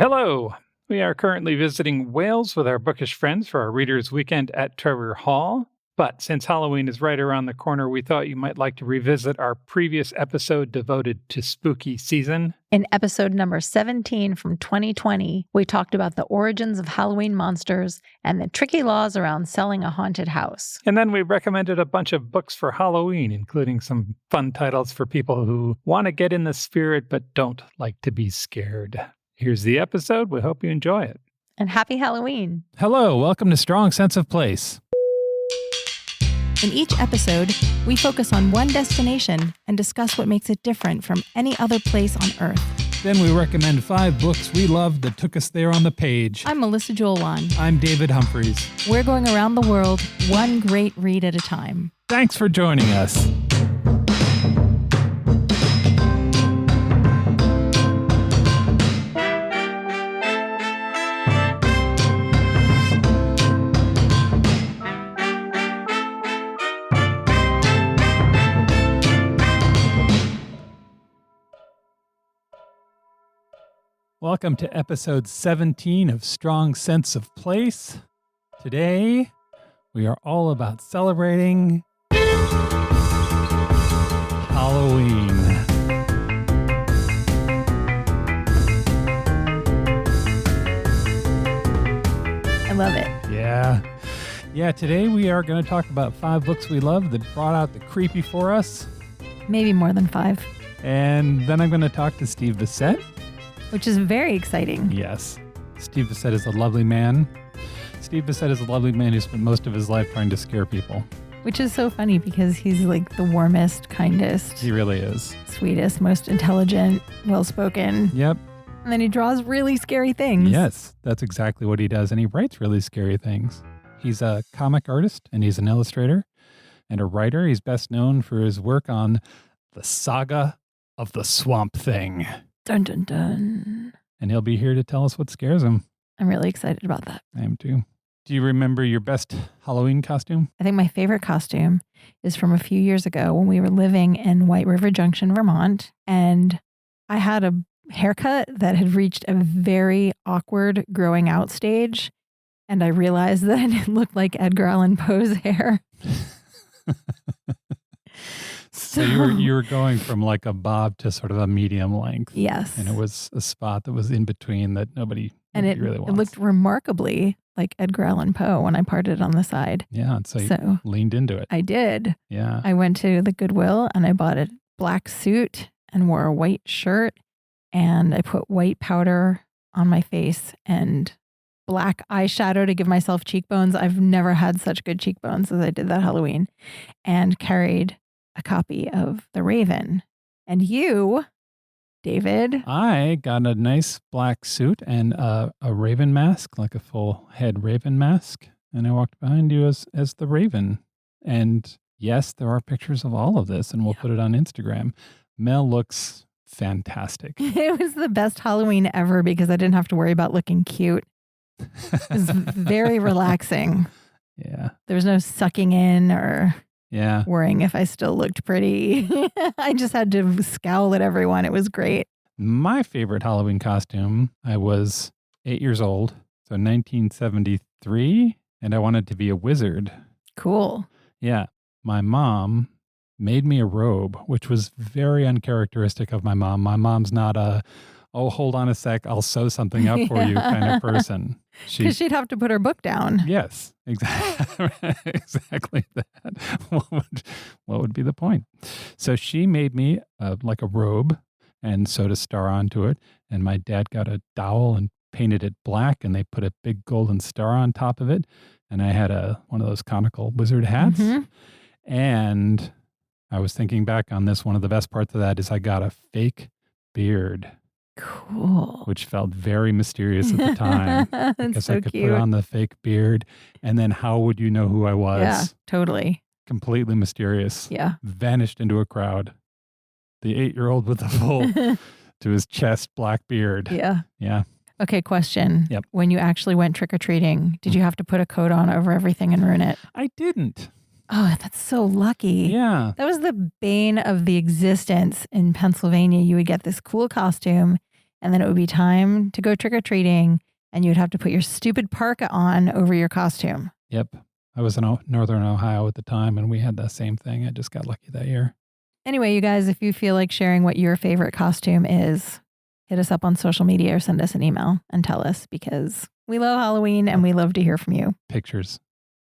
Hello. We are currently visiting Wales with our bookish friends for our Readers' Weekend at Trevor Hall. But since Halloween is right around the corner, we thought you might like to revisit our previous episode devoted to spooky season. In episode number 17 from 2020, we talked about the origins of Halloween monsters and the tricky laws around selling a haunted house. And then we recommended a bunch of books for Halloween, including some fun titles for people who want to get in the spirit but don't like to be scared. Here's the episode. We hope you enjoy it. And happy Halloween. Hello, welcome to Strong Sense of Place. In each episode, we focus on one destination and discuss what makes it different from any other place on Earth. Then we recommend 5 books we loved that took us there on the page. I'm Melissa Joelwan. I'm David Humphreys. We're going around the world, one great read at a time. Thanks for joining us. Welcome to episode 17 of Strong Sense of Place. Today, we are all about celebrating Halloween. I love it. Yeah, today we are going to talk about 5 books we love that brought out the creepy for us. Maybe more than 5. And then I'm going to talk to Steve Bissett. Which is very exciting. Yes. Steve Bissett is a lovely man. Steve Bissett is a lovely man who spent most of his life trying to scare people. Which is so funny because he's like the warmest, kindest. He really is. Sweetest, most intelligent, well-spoken. Yep. And then he draws really scary things. Yes, that's exactly what he does. And he writes really scary things. He's a comic artist and he's an illustrator and a writer. He's best known for his work on the Saga of the Swamp Thing. Dun, dun, dun. And he'll be here to tell us what scares him. I'm really excited about that. I am too. Do you remember your best Halloween costume? I think my favorite costume is from a few years ago when we were living in White River Junction, Vermont. And I had a haircut that had reached a very awkward growing out stage. And I realized that it looked like Edgar Allan Poe's hair. So you were going from like a bob to sort of a medium length. Yes. And it was a spot that was in between that nobody really wants. It looked remarkably like Edgar Allan Poe when I parted on the side. Yeah. So you leaned into it. I did. Yeah. I went to the Goodwill and I bought a black suit and wore a white shirt. And I put white powder on my face and black eyeshadow to give myself cheekbones. I've never had such good cheekbones as I did that Halloween. And carried a copy of The Raven. And you, David? I got a nice black suit and a raven mask, like a full head raven mask. And I walked behind you as the Raven. And yes, there are pictures of all of this and we'll put it on Instagram. Mel looks fantastic. It was the best Halloween ever because I didn't have to worry about looking cute. It was very relaxing. Yeah. There was no sucking in or worrying if I still looked pretty. I just had to scowl at everyone. It was great. My favorite Halloween costume, I was 8 years old, so 1973, and I wanted to be a wizard. Cool. Yeah. My mom made me a robe, which was very uncharacteristic of my mom. My mom's not a, oh, hold on a sec, I'll sew something up for you kind of person. Because she'd have to put her book down. Yes, exactly. Exactly that. What would be the point? So she made me like a robe and sewed a star onto it. And my dad got a dowel and painted it black, and they put a big golden star on top of it. And I had one of those conical wizard hats. Mm-hmm. And I was thinking back on this. One of the best parts of that is I got a fake beard. Cool. Which felt very mysterious at the time. Because so I could cute. put on the fake beard. And then how would you know who I was? Yeah, totally. Completely mysterious. Yeah. Vanished into a crowd. The 8-year-old with the full to his chest black beard. Yeah. Yeah. Okay, question. Yep. When you actually went trick-or-treating, did you have to put a coat on over everything and ruin it? I didn't. Oh, that's so lucky. Yeah. That was the bane of the existence in Pennsylvania. You would get this cool costume And then it would be time to go trick-or-treating, and you'd have to put your stupid parka on over your costume. Yep. I was in Northern Ohio at the time, and we had the same thing. I just got lucky that year. Anyway, you guys, if you feel like sharing what your favorite costume is, hit us up on social media or send us an email and tell us, because we love Halloween and we love to hear from you. Pictures.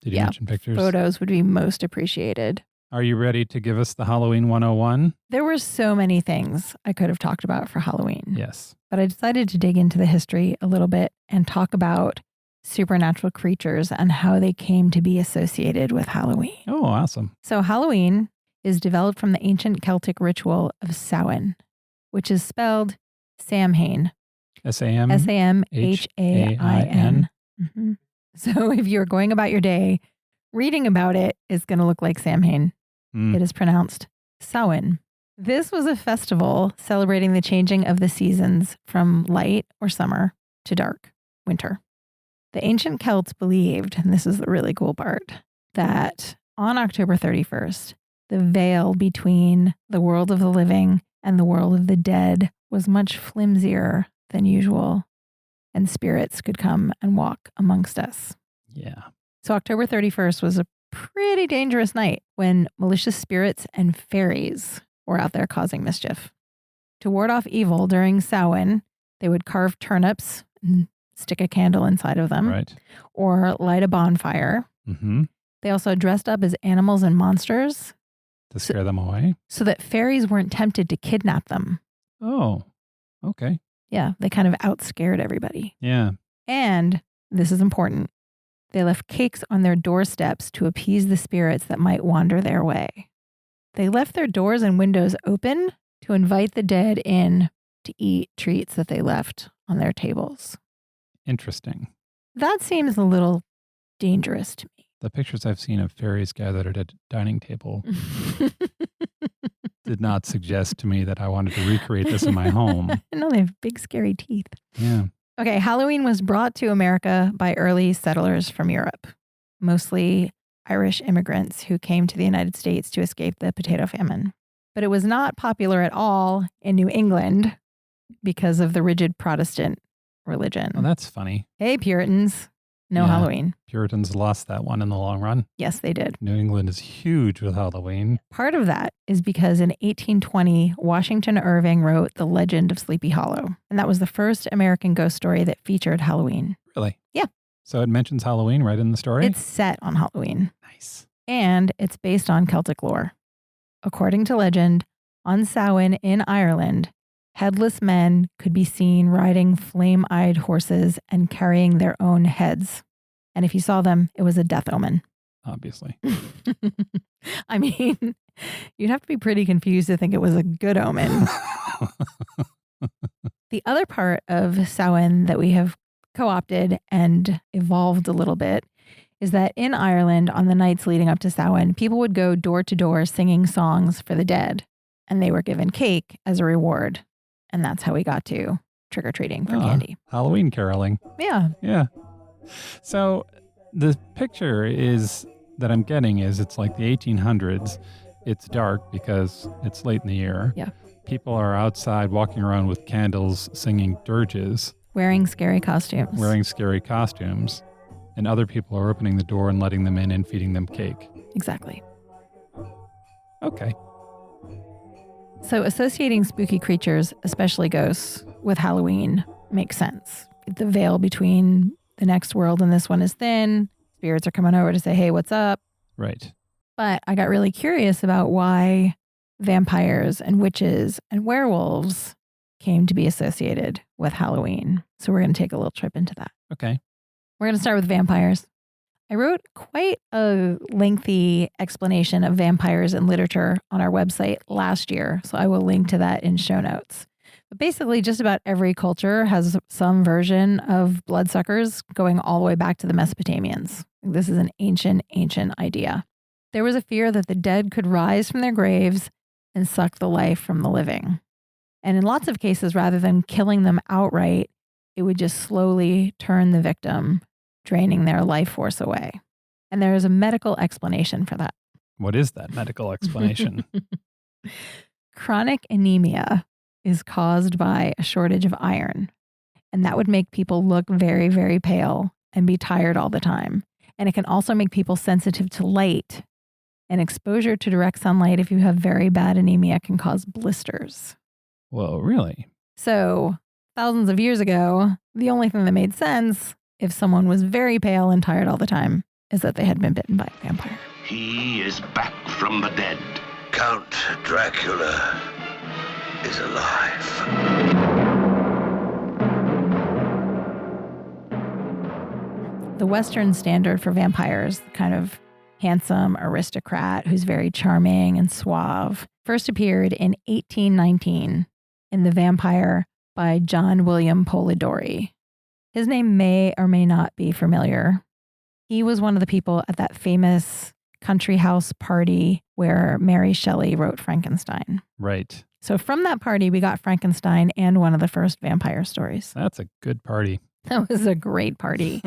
Did you mention pictures? Photos would be most appreciated. Are you ready to give us the Halloween 101? There were so many things I could have talked about for Halloween. Yes. But I decided to dig into the history a little bit and talk about supernatural creatures and how they came to be associated with Halloween. Oh, awesome. So Halloween is developed from the ancient Celtic ritual of Samhain, which is spelled Samhain. S-A-M? S-A-M-H-A-I-N. Mm-hmm. So if you're going about your day, reading about it is going to look like Samhain. It is pronounced Samhain. This was a festival celebrating the changing of the seasons from light or summer to dark winter. The ancient Celts believed, and this is the really cool part, that on October 31st, the veil between the world of the living and the world of the dead was much flimsier than usual, and spirits could come and walk amongst us. Yeah. So October 31st was a pretty dangerous night when malicious spirits and fairies were out there causing mischief. To ward off evil during Samhain, they would carve turnips and stick a candle inside of them, Right. or light a bonfire. Mm-hmm. They also dressed up as animals and monsters To scare them away? so that fairies weren't tempted to kidnap them. Oh, okay. Yeah, they kind of outscared everybody. Yeah. And this is important. They left cakes on their doorsteps to appease the spirits that might wander their way. They left their doors and windows open to invite the dead in to eat treats that they left on their tables. Interesting. That seems a little dangerous to me. The pictures I've seen of fairies gathered at a dining table did not suggest to me that I wanted to recreate this in my home. No, they have big, scary teeth. Yeah. Okay, Halloween was brought to America by early settlers from Europe, mostly Irish immigrants who came to the United States to escape the potato famine. But it was not popular at all in New England because of the rigid Protestant religion. Well, that's funny. Hey, Puritans, no Yeah. Halloween. Puritans lost that one in the long run. Yes, they did. New England is huge with Halloween. Part of that is because in 1820, Washington Irving wrote The Legend of Sleepy Hollow. And that was the first American ghost story that featured Halloween. Really? Yeah. So it mentions Halloween right in the story? It's set on Halloween. Nice. And it's based on Celtic lore. According to legend, on Samhain in Ireland, headless men could be seen riding flame-eyed horses and carrying their own heads. And if you saw them, it was a death omen. Obviously. I mean, you'd have to be pretty confused to think it was a good omen. The other part of Samhain that we have co-opted and evolved a little bit is that in Ireland, on the nights leading up to Samhain, people would go door to door singing songs for the dead, and they were given cake as a reward. And that's how we got to trick-or-treating for candy. Halloween caroling. Yeah. Yeah. So the picture is that I'm getting is it's like the 1800s. It's dark because it's late in the year. Yeah. People are outside walking around with candles, singing dirges, Wearing scary costumes. wearing scary costumes, and other people are opening the door and letting them in and feeding them cake. Exactly. Okay. So associating spooky creatures, especially ghosts, with Halloween makes sense. The veil between the next world and this one is thin. Spirits are coming over to say, hey, what's up? Right. But I got really curious about why vampires and witches and werewolves came to be associated with Halloween. So we're going to take a little trip into that. Okay. We're going to start with vampires. I wrote quite a lengthy explanation of vampires in literature on our website last year, so I will link to that in show notes. But basically, just about every culture has some version of bloodsuckers going all the way back to the Mesopotamians. This is an ancient, ancient idea. There was a fear that the dead could rise from their graves and suck the life from the living. And in lots of cases, rather than killing them outright, it would just slowly turn the victim, draining their life force away. And there is a medical explanation for that. What is that medical explanation? Chronic anemia is caused by a shortage of iron. And that would make people look very, very pale and be tired all the time. And it can also make people sensitive to light. And exposure to direct sunlight, if you have very bad anemia, can cause blisters. Whoa, really? So thousands of years ago, the only thing that made sense if someone was very pale and tired all the time is that they had been bitten by a vampire. He is back from the dead. Count Dracula is alive. The Western standard for vampires, the kind of handsome aristocrat who's very charming and suave, first appeared in 1819 in The Vampire by John William Polidori. His name may or may not be familiar. He was one of the people at that famous country house party where Mary Shelley wrote Frankenstein. Right. So from that party, we got Frankenstein and one of the first vampire stories. That's a good party. That was a great party.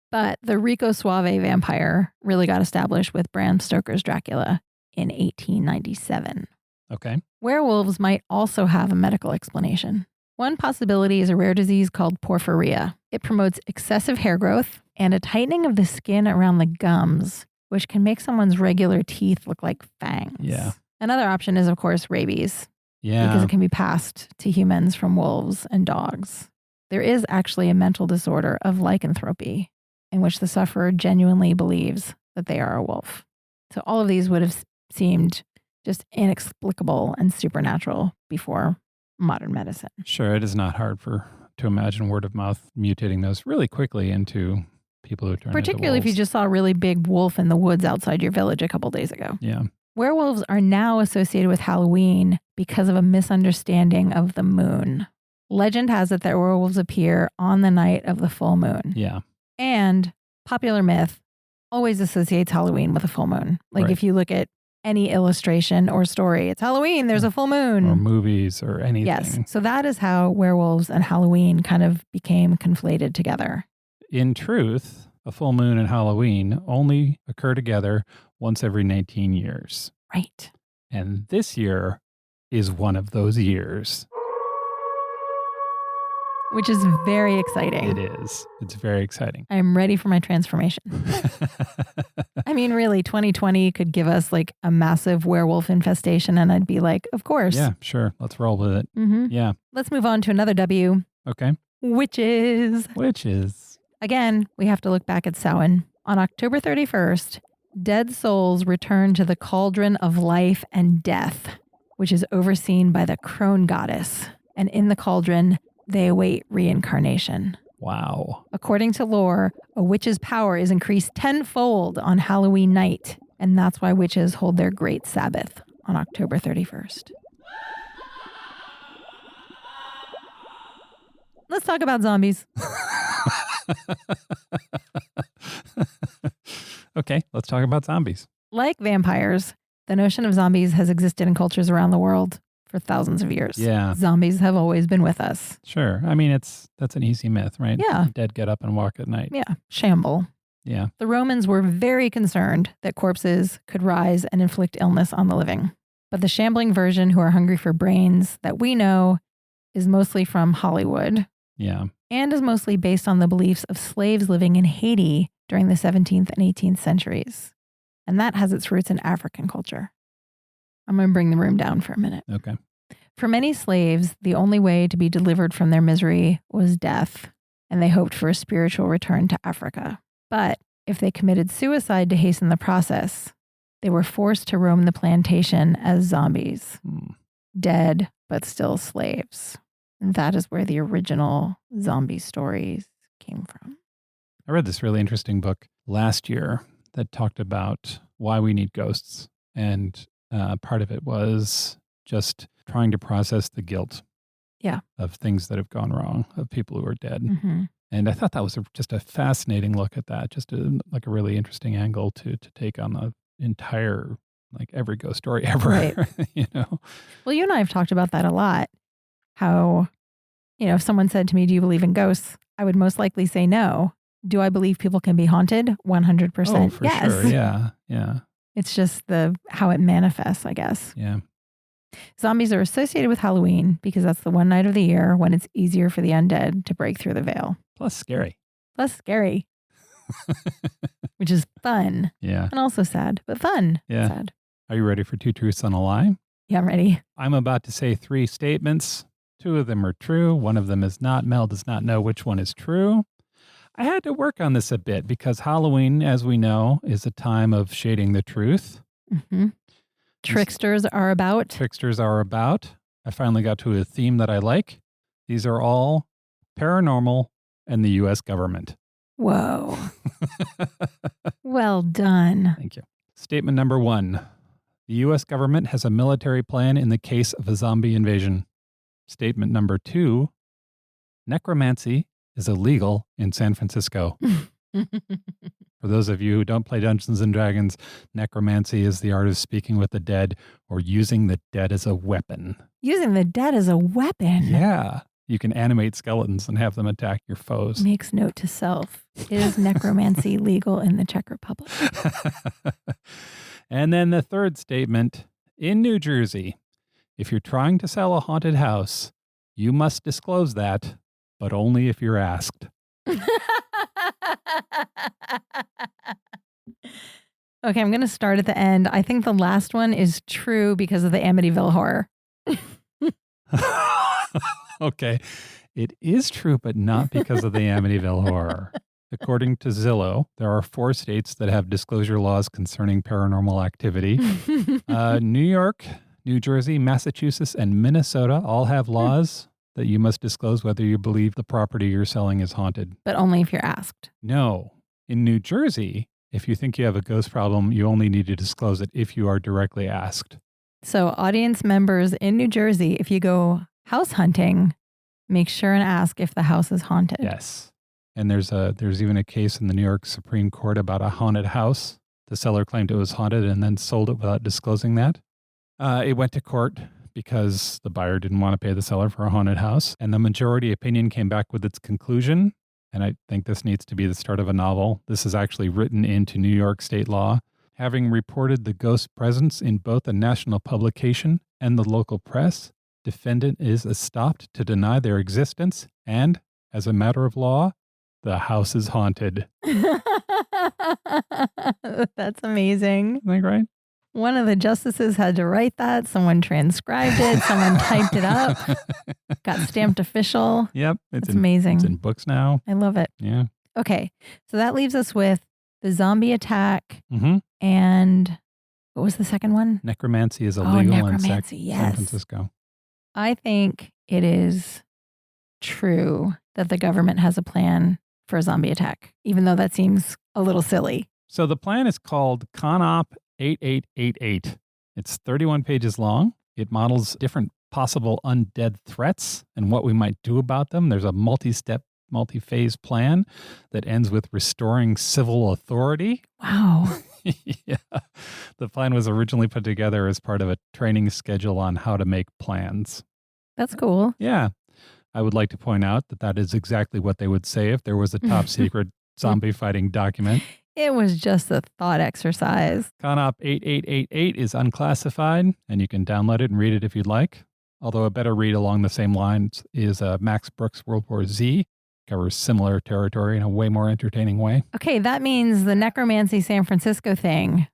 But the Rico Suave vampire really got established with Bram Stoker's Dracula in 1897. Okay. Werewolves might also have a medical explanation. One possibility is a rare disease called porphyria. It promotes excessive hair growth and a tightening of the skin around the gums, which can make someone's regular teeth look like fangs. Yeah. Another option is, of course, rabies, Yeah. because it can be passed to humans from wolves and dogs. There is actually a mental disorder of lycanthropy, in which the sufferer genuinely believes that they are a wolf. So all of these would have seemed just inexplicable and supernatural before modern medicine. Sure, it is not hard to imagine word of mouth mutating those really quickly into people who turn Particularly if into you just saw a really big wolf in the woods outside your village a couple days ago. Yeah. Werewolves are now associated with Halloween because of a misunderstanding of the moon. Legend has it that werewolves appear on the night of the full moon. Yeah. And popular myth always associates Halloween with a full moon. Like Right. if you look at any illustration or story, it's Halloween, there's a full moon. Or movies or anything. Yes. So that is how werewolves and Halloween kind of became conflated together. In truth, a full moon and Halloween only occur together once every 19 years. Right. And this year is one of those years. Which is very exciting. It is. It's very exciting. I'm ready for my transformation. I mean, really, 2020 could give us like a massive werewolf infestation, and I'd be like, of course. Yeah, sure. Let's roll with it. Mm-hmm. Yeah. Let's move on to another W. Okay. Witches. Witches. Again, we have to look back at Samhain. On October 31st, dead souls return to the cauldron of life and death, which is overseen by the crone goddess. And in the cauldron, they await reincarnation. Wow. According to lore, a witch's power is increased tenfold on Halloween night, and that's why witches hold their great Sabbath on October 31st. Let's talk about zombies. Okay, let's talk about zombies. Like vampires, the notion of zombies has existed in cultures around the world for thousands of years. Yeah. Zombies have always been with us. Sure. I mean, that's an easy myth, right? Yeah. The dead get up and walk at night. Yeah, shamble. Yeah. The Romans were very concerned that corpses could rise and inflict illness on the living. But the shambling version who are hungry for brains that we know is mostly from Hollywood Yeah. and is mostly based on the beliefs of slaves living in Haiti during the 17th and 18th centuries. And that has its roots in African culture. I'm going to bring the room down for a minute. Okay. For many slaves, the only way to be delivered from their misery was death, and they hoped for a spiritual return to Africa. But if they committed suicide to hasten the process, they were forced to roam the plantation as zombies, dead but still slaves. And that is where the original zombie stories came from. I read this really interesting book last year that talked about why we need ghosts. And part of it was just trying to process the guilt of things that have gone wrong, of people who are dead. Mm-hmm. And I thought that was just a fascinating look at that, just like a really interesting angle to take on the entire, like every ghost story ever, Right. you know? Well, you and I have talked about that a lot. How, if someone said to me, do you believe in ghosts? I would most likely say no. Do I believe people can be haunted? 100%. Oh, for yes. sure. Yeah. Yeah. It's just how it manifests, I guess. Yeah. Zombies are associated with Halloween because that's the one night of the year when it's easier for the undead to break through the veil. Plus scary. Plus scary, which is fun. Yeah. And also sad, but fun. Yeah. Sad. Are you ready for 2 truths and a lie? Yeah, I'm ready. I'm about to say 3 statements. 2 of them are true. 1 of them is not. Mel does not know which one is true. I had to work on this a bit because Halloween, as we know, is a time of shading the truth. Mm-hmm. Tricksters are about. Tricksters are about. I finally got to a theme that I like. These are all paranormal and the U.S. government. Whoa. Well done. Thank you. Statement number 1. The U.S. government has a military plan in the case of a zombie invasion. Statement number 2. Necromancy is illegal in San Francisco. For those of you who don't play Dungeons & Dragons, necromancy is the art of speaking with the dead or using the dead as a weapon. Using the dead as a weapon. Yeah. You can animate skeletons and have them attack your foes. Makes note to self. Is necromancy legal in the Czech Republic? And then the third statement, in New Jersey, if you're trying to sell a haunted house, you must disclose that, but only if you're asked. Okay, I'm going to start at the end. I think the last one is true because of the Amityville horror. Okay. It is true, but not because of the Amityville horror. According to Zillow, there are 4 states that have disclosure laws concerning paranormal activity. New York, New Jersey, Massachusetts, and Minnesota all have laws that you must disclose whether you believe the property you're selling is haunted. But only if you're asked. No. In New Jersey, if you think you have a ghost problem, you only need to disclose it if you are directly asked. So audience members in New Jersey, if you go house hunting, make sure and ask if the house is haunted. Yes. And there's even a case in the New York Supreme Court about a haunted house. The seller claimed it was haunted and then sold it without disclosing that. It went to court because the buyer didn't want to pay the seller for a haunted house. And the majority opinion came back with its conclusion. And I think this needs to be the start of a novel. This is actually written into New York state law. Having reported the ghost presence in both a national publication and the local press, defendant is stopped to deny their existence. And as a matter of law, the house is haunted. That's amazing. Isn't that right? One of the justices had to write that. Someone transcribed it. Someone typed it up. Got stamped official. Yep. It's amazing. It's in books now. I love it. Yeah. Okay. So that leaves us with the zombie attack Mm-hmm. and what was the second one? Necromancy is illegal in San yes. Francisco. I think it is true that the government has a plan for a zombie attack, even though that seems a little silly. So the plan is called CONOP 8888. It's 31 pages long. It models different possible undead threats and what we might do about them. There's a multi-step, multi-phase plan that ends with restoring civil authority. Wow. Yeah. The plan was originally put together as part of a training schedule on how to make plans. That's cool. Yeah. I would like to point out that that is exactly what they would say if there was a top secret zombie fighting document. It was just a thought exercise. CONOP 8888 is unclassified, and you can download it and read it if you'd like. Although a better read along the same lines is Max Brooks' World War Z. Covers similar territory in a way more entertaining way. Okay, that means the necromancy San Francisco thing.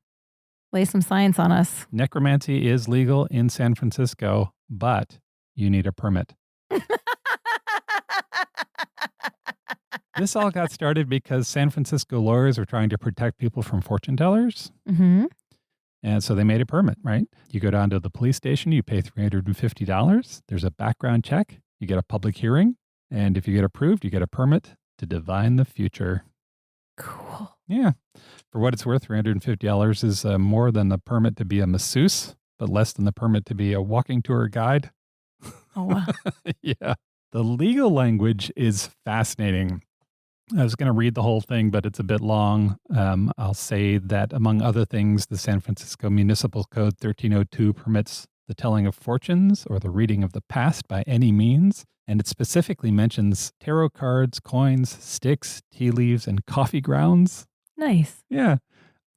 Lay some science on us. Necromancy is legal in San Francisco, but you need a permit. This all got started because San Francisco lawyers were trying to protect people from fortune tellers. Mm-hmm. And so they made a permit, right? You go down to the police station, you pay $350. There's a background check. You get a public hearing. And if you get approved, you get a permit to divine the future. Cool. Yeah. For what it's worth, $350 is more than the permit to be a masseuse, but less than the permit to be a walking tour guide. Oh, wow. Yeah. The legal language is fascinating. I was going to read the whole thing, but it's a bit long. I'll say that, among other things, the San Francisco Municipal Code 1302 permits the telling of fortunes or the reading of the past by any means. And it specifically mentions tarot cards, coins, sticks, tea leaves, and coffee grounds. Nice. Yeah.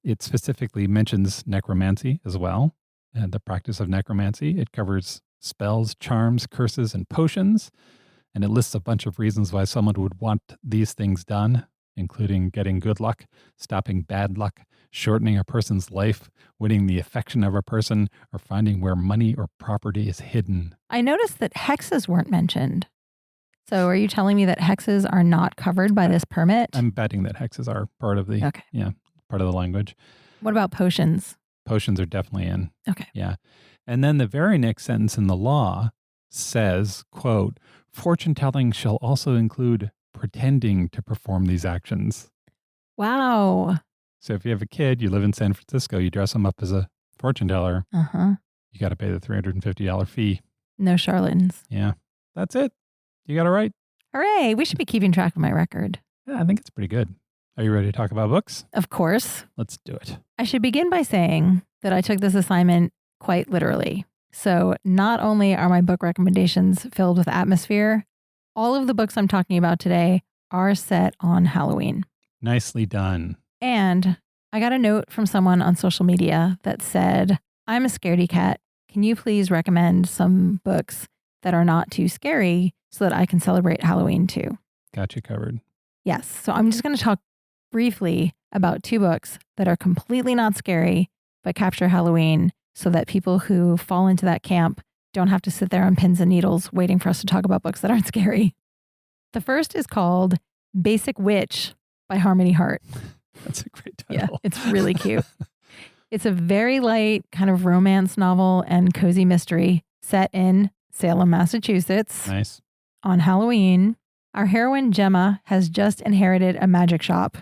It specifically mentions necromancy as well. the practice of necromancy. It covers spells, charms, curses, and potions. And it lists a bunch of reasons why someone would want these things done, including getting good luck, stopping bad luck, shortening a person's life, winning the affection of a person, or finding where money or property is hidden. I noticed that hexes weren't mentioned. So are you telling me that hexes are not covered by this permit? I'm betting that hexes are part of the part of the language. What about potions? Potions are definitely in. Okay. Yeah. And then the very next sentence in the law says, quote, fortune telling shall also include pretending to perform these actions. Wow. So if you have a kid, you live in San Francisco, you dress them up as a fortune teller, you got to pay the $350 fee. No charlatans. Yeah. That's it. You got it right. Hooray. We should be keeping track of my record. Yeah, I think it's pretty good. Are you ready to talk about books? Of course. Let's do it. I should begin by saying that I took this assignment quite literally. So not only are my book recommendations filled with atmosphere, all of the books I'm talking about today are set on Halloween. Nicely done. And I got a note from someone on social media that said, I'm a scaredy cat. Can you please recommend some books that are not too scary so that I can celebrate Halloween too? Got you covered. Yes. So I'm just going to talk briefly about two books that are completely not scary, but capture Halloween so that people who fall into that camp don't have to sit there on pins and needles waiting for us to talk about books that aren't scary. The first is called Basic Witch by Harmony Hart. That's a great title. Yeah, it's really cute. It's a very light kind of romance novel and cozy mystery set in Salem, Massachusetts. Nice. On Halloween, our heroine Gemma has just inherited a magic shop,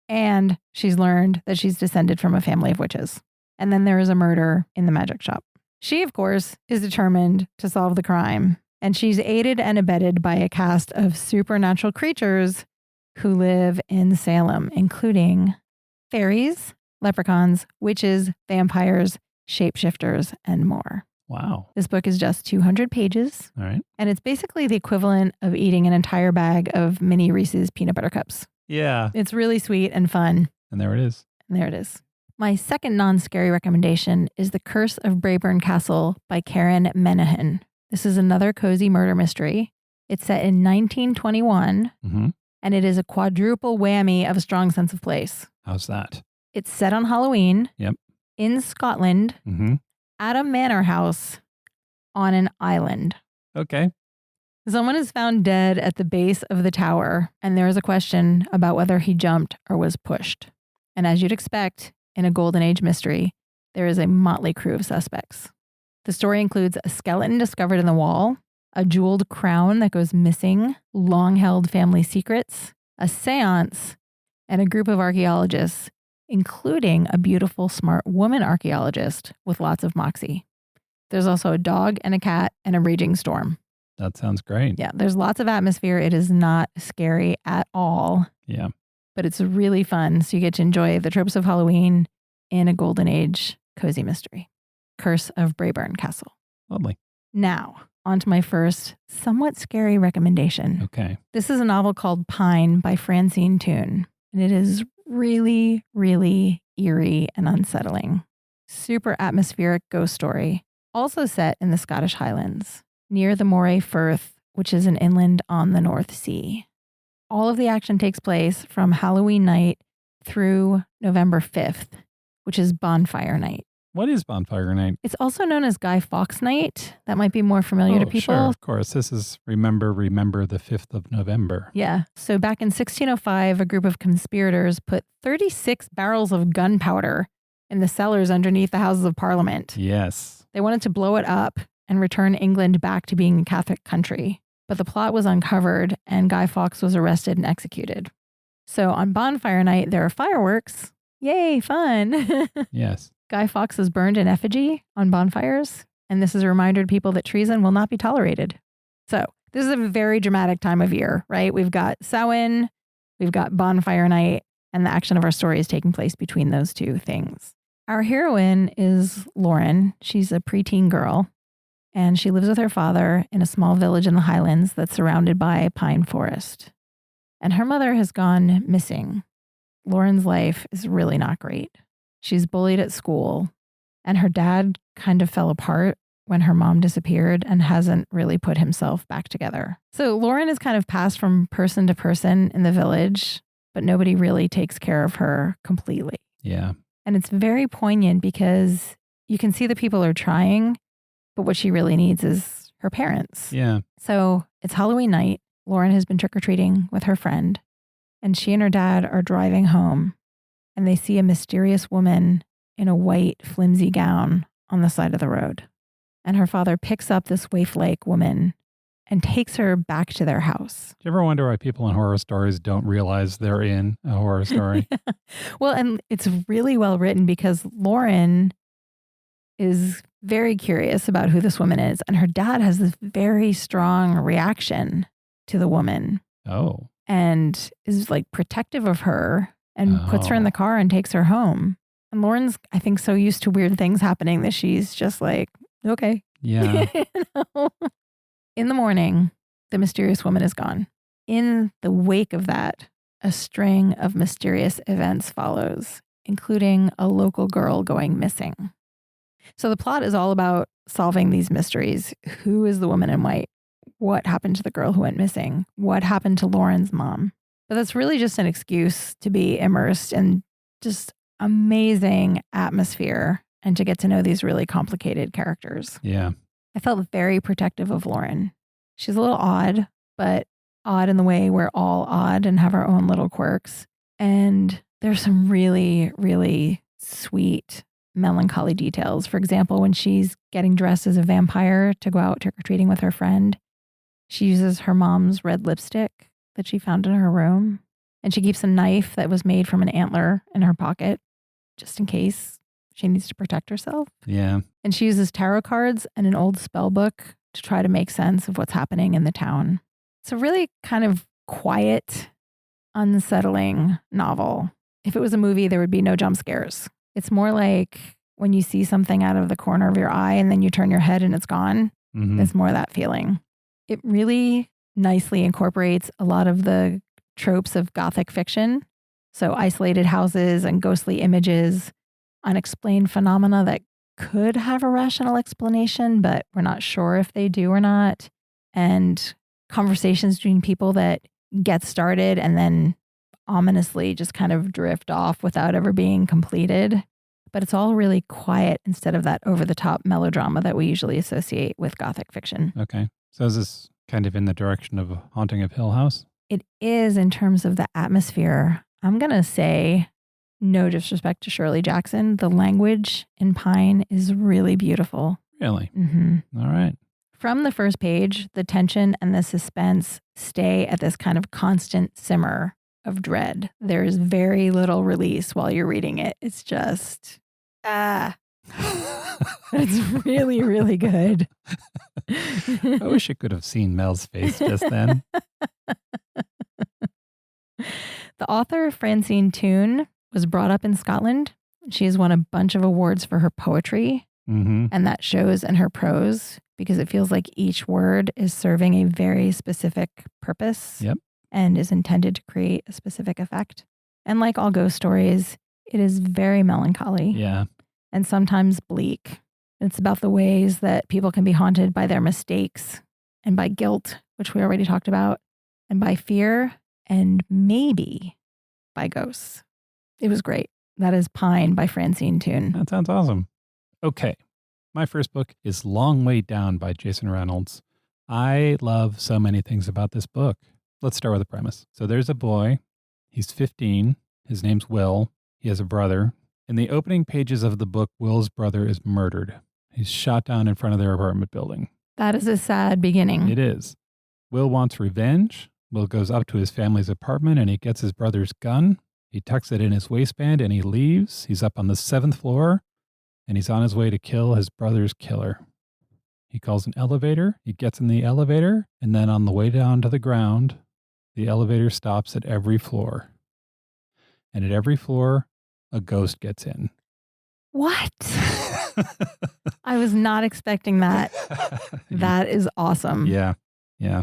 and she's learned that she's descended from a family of witches. And then there is a murder in the magic shop. She, of course, is determined to solve the crime, and she's aided and abetted by a cast of supernatural creatures who live in Salem, including fairies, leprechauns, witches, vampires, shapeshifters, and more. Wow. This book is just 200 pages. All right. And it's basically the equivalent of eating an entire bag of mini Reese's peanut butter cups. Yeah. It's really sweet and fun. And there it is. And there it is. My second non-scary recommendation is The Curse of Brayburn Castle by Karen Menahan. This is another cozy murder mystery. It's set in 1921, and it is a quadruple whammy of a strong sense of place. How's that? It's set on Halloween. Yep. In Scotland. At a manor house on an island. Okay. Someone is found dead at the base of the tower, and there is a question about whether he jumped or was pushed. And as you'd expect in a Golden Age mystery, there is a motley crew of suspects. The story includes a skeleton discovered in the wall, a jeweled crown that goes missing, long-held family secrets, a seance, and a group of archaeologists, including a beautiful, smart woman archaeologist with lots of moxie. There's also a dog and a cat and a raging storm. That sounds great. Yeah, there's lots of atmosphere. It is not scary at all. Yeah. But it's really fun. So you get to enjoy the tropes of Halloween in a Golden Age cozy mystery. Curse of Brayburn Castle. Lovely. Now, on to my first somewhat scary recommendation. Okay. This is a novel called Pine by Francine Toon. And it is really, really eerie and unsettling. Super atmospheric ghost story. Also set in the Scottish Highlands, near the Moray Firth, which is an inland on the North Sea. All of the action takes place from Halloween night through November 5th, which is Bonfire Night. What is Bonfire Night? It's also known as Guy Fawkes Night. That might be more familiar to people. Sure, of course. This is remember the 5th of November. Yeah. So back in 1605, a group of conspirators put 36 barrels of gunpowder in the cellars underneath the Houses of Parliament. Yes. They wanted to blow it up and return England back to being a Catholic country. But the plot was uncovered and Guy Fawkes was arrested and executed. So on Bonfire Night, there are fireworks. Yay, fun. Yes. Guy Fawkes is burned in effigy on bonfires. And this is a reminder to people that treason will not be tolerated. So this is a very dramatic time of year, right? We've got Samhain, we've got Bonfire Night, and the action of our story is taking place between those two things. Our heroine is Lauren. She's a preteen girl. And she lives with her father in a small village in the Highlands that's surrounded by pine forest. And her mother has gone missing. Lauren's life is really not great. She's bullied at school. And her dad kind of fell apart when her mom disappeared and hasn't really put himself back together. So Lauren is kind of passed from person to person in the village, but nobody really takes care of her completely. Yeah. And it's very poignant because you can see the people are trying, but what she really needs is her parents. Yeah. So it's Halloween night. Lauren has been trick-or-treating with her friend, and she and her dad are driving home, and they see a mysterious woman in a white, flimsy gown on the side of the road. And her father picks up this waif-like woman and takes her back to their house. Do you ever wonder why people in horror stories don't realize they're in a horror story? Well, and it's really well written because Lauren is very curious about who this woman is. And her dad has this very strong reaction to the woman Oh. and is like protective of her and puts her in the car and takes her home. And Lauren's, I think, so used to weird things happening that she's just like, okay. Yeah. You know? In the morning, the mysterious woman is gone. In the wake of that, a string of mysterious events follows, including a local girl going missing. So the plot is all about solving these mysteries. Who is the woman in white? What happened to the girl who went missing? What happened to Lauren's mom? But that's really just an excuse to be immersed in just amazing atmosphere and to get to know these really complicated characters. Yeah. I felt very protective of Lauren. She's a little odd, but odd in the way we're all odd and have our own little quirks. And there's some really, really sweet, melancholy details. For example, when she's getting dressed as a vampire to go out trick-or-treating with her friend, she uses her mom's red lipstick that she found in her room. And she keeps a knife that was made from an antler in her pocket, just in case she needs to protect herself. Yeah. And she uses tarot cards and an old spell book to try to make sense of what's happening in the town. It's a really kind of quiet, unsettling novel. If it was a movie, there would be no jump scares. It's more like when you see something out of the corner of your eye and then you turn your head and it's gone. Mm-hmm. It's more that feeling. It really nicely incorporates a lot of the tropes of Gothic fiction. So isolated houses and ghostly images, unexplained phenomena that could have a rational explanation, but we're not sure if they do or not. And conversations between people that get started and then ominously just kind of drift off without ever being completed. But it's all really quiet instead of that over-the-top melodrama that we usually associate with Gothic fiction. Okay. So is this kind of in the direction of Haunting of Hill House? It is in terms of the atmosphere. I'm going to say, no disrespect to Shirley Jackson, the language in Pine is really beautiful. Really? Mm-hmm. All right. From the first page, the tension and the suspense stay at this kind of constant simmer of dread. There's very little release while you're reading it. It's just, it's really, really good. I wish you could have seen Mel's face just then. The author, Francine Toon, was brought up in Scotland. She has won a bunch of awards for her poetry, Mm-hmm. and that shows in her prose because it feels like each word is serving a very specific purpose. Yep. And is intended to create a specific effect. And like all ghost stories, it is very melancholy. Yeah. And sometimes bleak. It's about the ways that people can be haunted by their mistakes and by guilt, which we already talked about, and by fear and maybe by ghosts. It was great. That is Pine by Francine Toon. That sounds awesome. Okay. My first book is Long Way Down by Jason Reynolds. I love so many things about this book. Let's start with the premise. So there's a boy. He's 15. His name's Will. He has a brother. In the opening pages of the book, Will's brother is murdered. He's shot down in front of their apartment building. That is a sad beginning. It is. Will wants revenge. Will goes up to his family's apartment and he gets his brother's gun. He tucks it in his waistband and he leaves. He's up on the 7th floor and he's on his way to kill his brother's killer. He calls an elevator. He gets in the elevator and then on the way down to the ground, the elevator stops at every floor. And at every floor, a ghost gets in. What? I was not expecting that. That is awesome. Yeah. Yeah.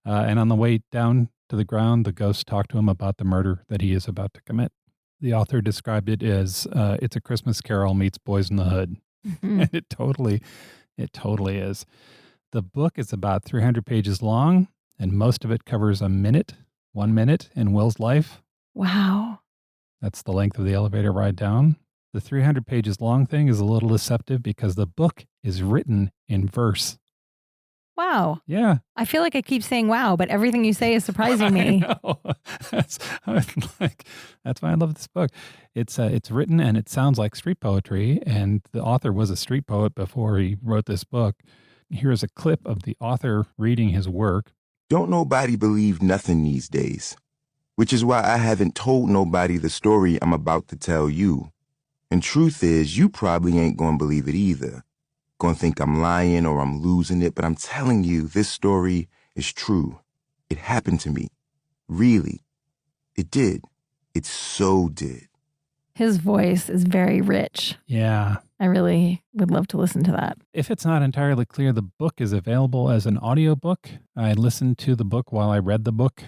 And on the way down to the ground, the ghosts talk to him about the murder that he is about to commit. The author described it as it's a Christmas Carol meets Boys in the Hood. Mhm. And it totally is. The book is about 300 pages long, and most of it covers 1 minute in Will's life. Wow. That's the length of the elevator ride down. The 300 pages long thing is a little deceptive because the book is written in verse. Wow. Yeah. I feel like I keep saying wow, but everything you say is surprising me. I know. That's why I love this book. It's written and it sounds like street poetry, and the author was a street poet before he wrote this book. Here's a clip of the author reading his work. Don't nobody believe nothing these days, which is why I haven't told nobody the story I'm about to tell you. And truth is, you probably ain't gonna believe it either. Gonna think I'm lying or I'm losing it, but I'm telling you, this story is true. It happened to me. Really. It did. It so did. His voice is very rich. Yeah. I really would love to listen to that. If it's not entirely clear, the book is available as an audiobook. I listened to the book while I read the book,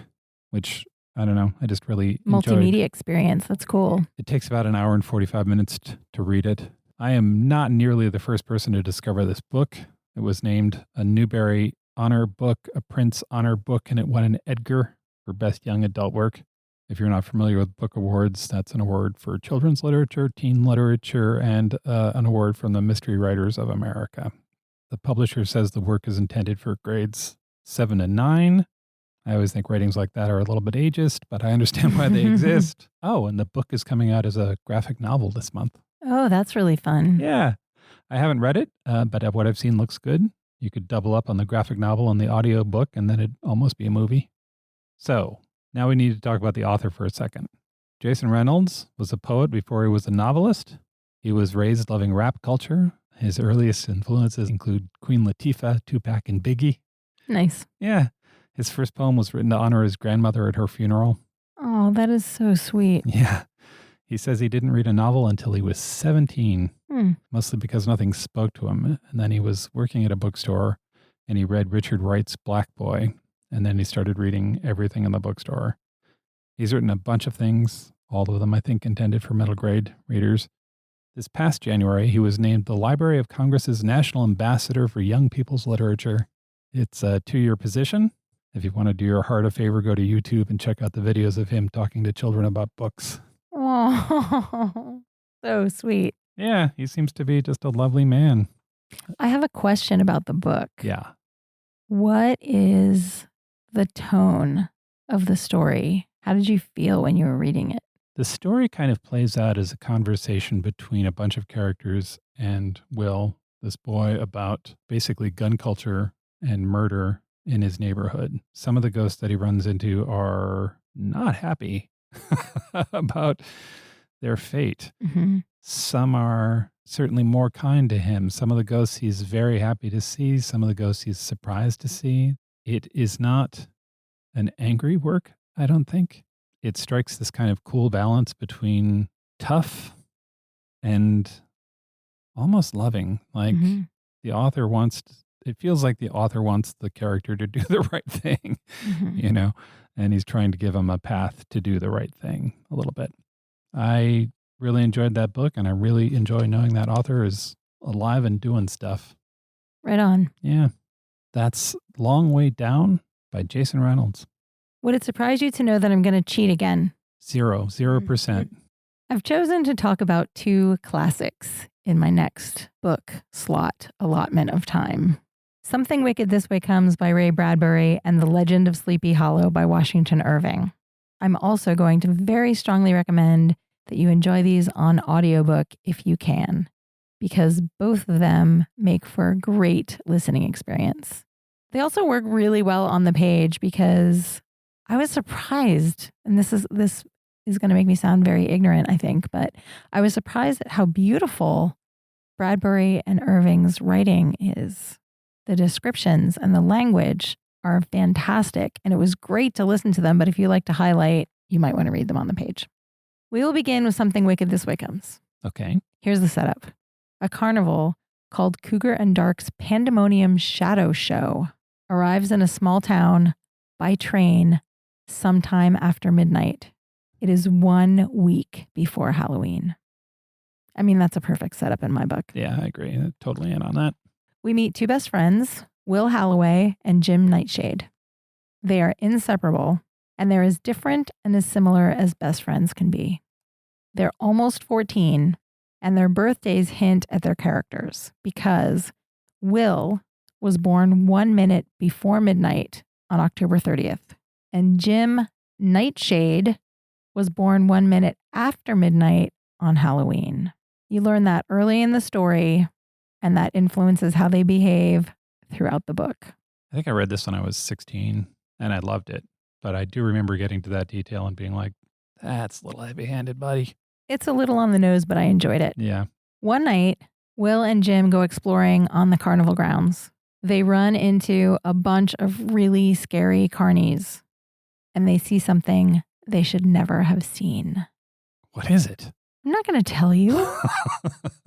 which, I don't know, I just really enjoyed. Multimedia experience. That's cool. It takes about an hour and 45 minutes to read it. I am not nearly the first person to discover this book. It was named a Newbery Honor Book, a Prince Honor Book, and it won an Edgar for Best Young Adult Work. If you're not familiar with book awards, that's an award for children's literature, teen literature, and an award from the Mystery Writers of America. The publisher says the work is intended for grades 7 and 9. I always think ratings like that are a little bit ageist, but I understand why they exist. Oh, and the book is coming out as a graphic novel this month. Oh, that's really fun. Yeah. I haven't read it, but what I've seen looks good. You could double up on the graphic novel and the audio book, and then it'd almost be a movie. So now we need to talk about the author for a second. Jason Reynolds was a poet before he was a novelist. He was raised loving rap culture. His earliest influences include Queen Latifah, Tupac, and Biggie. Nice. Yeah. His first poem was written to honor his grandmother at her funeral. Oh, that is so sweet. Yeah. He says he didn't read a novel until he was 17, mostly because nothing spoke to him. And then he was working at a bookstore and he read Richard Wright's Black Boy. And then he started reading everything in the bookstore. He's written a bunch of things, all of them, I think, intended for middle grade readers. This past January, he was named the Library of Congress's National Ambassador for Young People's Literature. It's a 2-year position. If you want to do your heart a favor, go to YouTube and check out the videos of him talking to children about books. Oh, so sweet. Yeah, he seems to be just a lovely man. I have a question about the book. Yeah. What is the tone of the story? How did you feel when you were reading it? The story kind of plays out as a conversation between a bunch of characters and Will, this boy, about basically gun culture and murder in his neighborhood. Some of the ghosts that he runs into are not happy about their fate. Mm-hmm. Some are certainly more kind to him. Some of the ghosts he's very happy to see. Some of the ghosts he's surprised to see. It is not an angry work, I don't think. It strikes this kind of cool balance between tough and almost loving. Like the author wants, it feels like the author wants the character to do the right thing, you know, and he's trying to give him a path to do the right thing a little bit. I really enjoyed that book, and I really enjoy knowing that author is alive and doing stuff. Right on. Yeah. That's Long Way Down by Jason Reynolds. Would it surprise you to know that I'm going to cheat again? 0%. I've chosen to talk about 2 classics in my next book slot allotment of time. Something Wicked This Way Comes by Ray Bradbury and The Legend of Sleepy Hollow by Washington Irving. I'm also going to very strongly recommend that you enjoy these on audiobook if you can, because both of them make for a great listening experience. They also work really well on the page because I was surprised, and this is going to make me sound very ignorant, I think, but I was surprised at how beautiful Bradbury and Irving's writing is. The descriptions and the language are fantastic, and it was great to listen to them, but if you like to highlight, you might want to read them on the page. We will begin with Something Wicked This Way Comes. Okay. Here's the setup. A carnival called Cougar and Dark's Pandemonium Shadow Show arrives in a small town by train sometime after midnight. It is 1 week before Halloween. I mean, that's a perfect setup in my book. Yeah, I agree. Totally in on that. We meet two best friends, Will Halloway and Jim Nightshade. They are inseparable, and they're as different and as similar as best friends can be. They're almost 14, and their birthdays hint at their characters because Will was born 1 minute before midnight on October 30th, and Jim Nightshade was born 1 minute after midnight on Halloween. You learn that early in the story, and that influences how they behave throughout the book. I think I read this when I was 16 and I loved it. But I do remember getting to that detail and being like, that's a little heavy-handed, buddy. It's a little on the nose, but I enjoyed it. Yeah. One night, Will and Jim go exploring on the carnival grounds. They run into a bunch of really scary carnies, and they see something they should never have seen. What is it? I'm not going to tell you.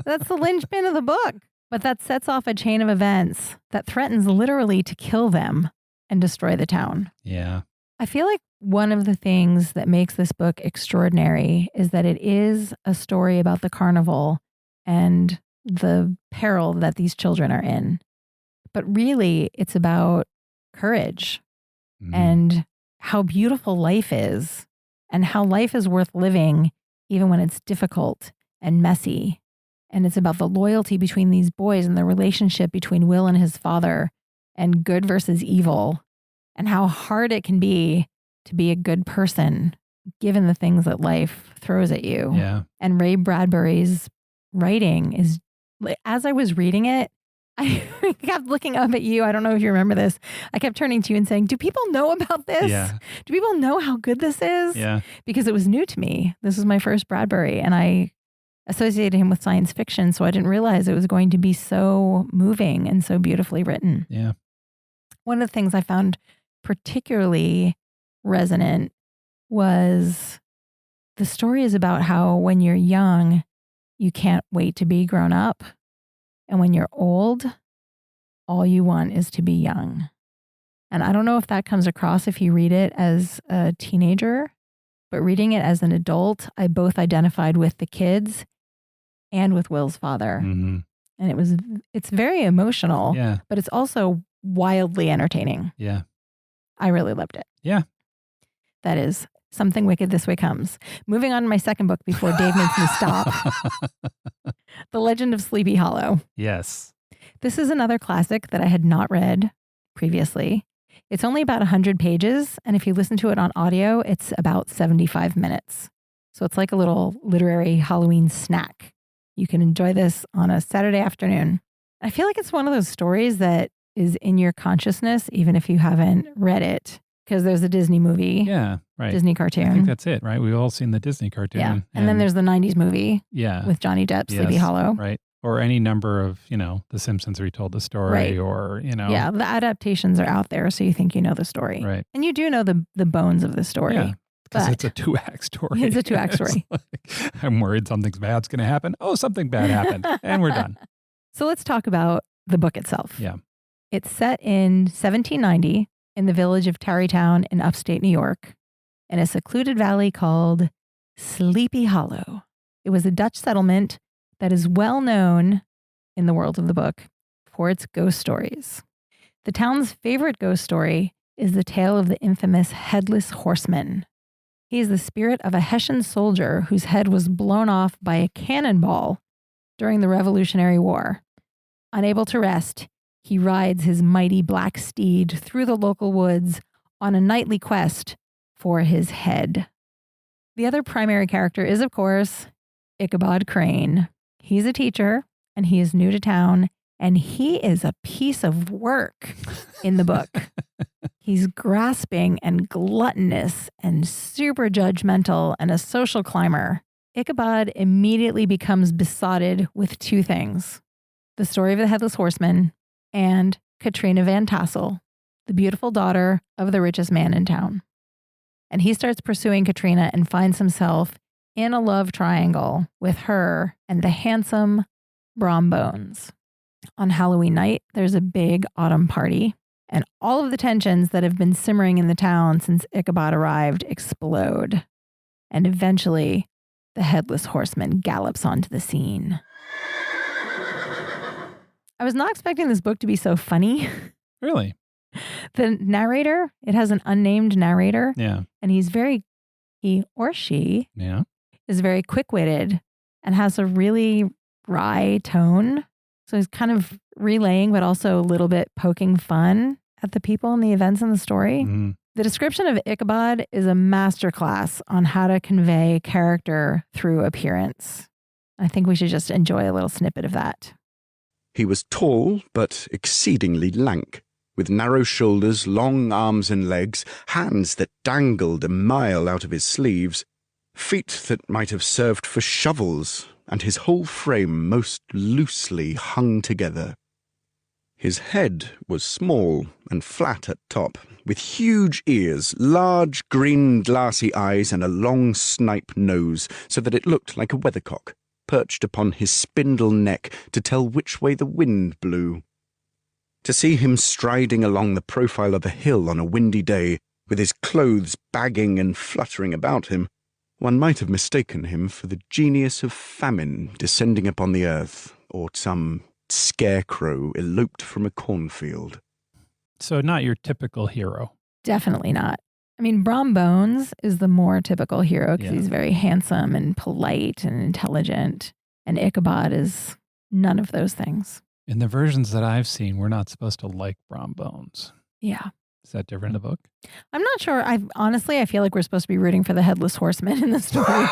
That's the linchpin of the book. But that sets off a chain of events that threatens literally to kill them and destroy the town. Yeah. I feel like one of the things that makes this book extraordinary is that it is a story about the carnival and the peril that these children are in. But really, it's about courage and how beautiful life is and how life is worth living even when it's difficult and messy. And it's about the loyalty between these boys and the relationship between Will and his father and good versus evil and how hard it can be to be a good person given the things that life throws at you. Yeah. And Ray Bradbury's writing is, as I was reading it, I kept looking up at you. I don't know if you remember this. I kept turning to you and saying, do people know about this? Yeah. Do people know how good this is? Yeah. Because it was new to me. This was my first Bradbury, and I associated him with science fiction, so I didn't realize it was going to be so moving and so beautifully written. Yeah. One of the things I found particularly resonant was the story is about how when you're young, you can't wait to be grown up. And when you're old, all you want is to be young. And I don't know if that comes across if you read it as a teenager, but reading it as an adult, I both identified with the kids and with Will's father. Mm-hmm. And it's very emotional, Yeah. but it's also wildly entertaining. Yeah. I really loved it. Yeah. That is Something Wicked This Way Comes. Moving on to my second book before Dave makes me stop. The Legend of Sleepy Hollow. Yes. This is another classic that I had not read previously. It's only about 100 pages, and if you listen to it on audio, it's about 75 minutes. So it's like a little literary Halloween snack. You can enjoy this on a Saturday afternoon. I feel like it's one of those stories that is in your consciousness, even if you haven't read it, because there's a Disney movie. Yeah. Right. Disney cartoon. I think that's it, right? We've all seen the Disney cartoon. Yeah. And then there's the 90s movie with Johnny Depp, Sleepy Hollow. Right. Or any number of, The Simpsons retold the story Right. or, Yeah, the adaptations are out there, so you think you know the story. Right. And you do know the bones of the story. Yeah. Because But it's a 2-act story. It's a 2-act story. I'm worried something bad's going to happen. Oh, something bad happened. And we're done. So let's talk about the book itself. Yeah. It's set in 1790 in the village of Tarrytown in upstate New York in a secluded valley called Sleepy Hollow. It was a Dutch settlement that is well known in the world of the book for its ghost stories. The town's favorite ghost story is the tale of the infamous Headless Horseman. He is the spirit of a Hessian soldier whose head was blown off by a cannonball during the Revolutionary War. Unable to rest, he rides his mighty black steed through the local woods on a nightly quest for his head. The other primary character is, of course, Ichabod Crane. He's a teacher, and he is new to town, and he is a piece of work in the book. He's grasping and gluttonous and super judgmental and a social climber. Ichabod immediately becomes besotted with two things: the story of the Headless Horseman and Katrina Van Tassel, the beautiful daughter of the richest man in town. And he starts pursuing Katrina and finds himself in a love triangle with her and the handsome Brom Bones. On Halloween night, there's a big autumn party, and all of the tensions that have been simmering in the town since Ichabod arrived explode. And eventually, the headless horseman gallops onto the scene. I was not expecting this book to be so funny. Really? The narrator, it has an unnamed narrator. Yeah. And he or she Yeah. is very quick-witted and has a really wry tone. So he's kind of relaying, but also a little bit poking fun at the people and the events in the story. Mm-hmm. The description of Ichabod is a masterclass on how to convey character through appearance. I think we should just enjoy a little snippet of that. He was tall, but exceedingly lank, with narrow shoulders, long arms and legs, hands that dangled a mile out of his sleeves, feet that might have served for shovels, and his whole frame most loosely hung together. His head was small and flat at top, with huge ears, large green glassy eyes, and a long snipe nose, so that it looked like a weathercock, perched upon his spindle neck to tell which way the wind blew. To see him striding along the profile of a hill on a windy day, with his clothes bagging and fluttering about him, one might have mistaken him for the genius of famine descending upon the earth, or some scarecrow eloped from a cornfield. So not your typical hero. Definitely not. I mean, Brom Bones is the more typical hero because Yeah. he's very handsome and polite and intelligent. And Ichabod is none of those things. In the versions that I've seen, we're not supposed to like Brom Bones. Yeah. Is that different in the book? I'm not sure. I feel like we're supposed to be rooting for the headless horseman in the story.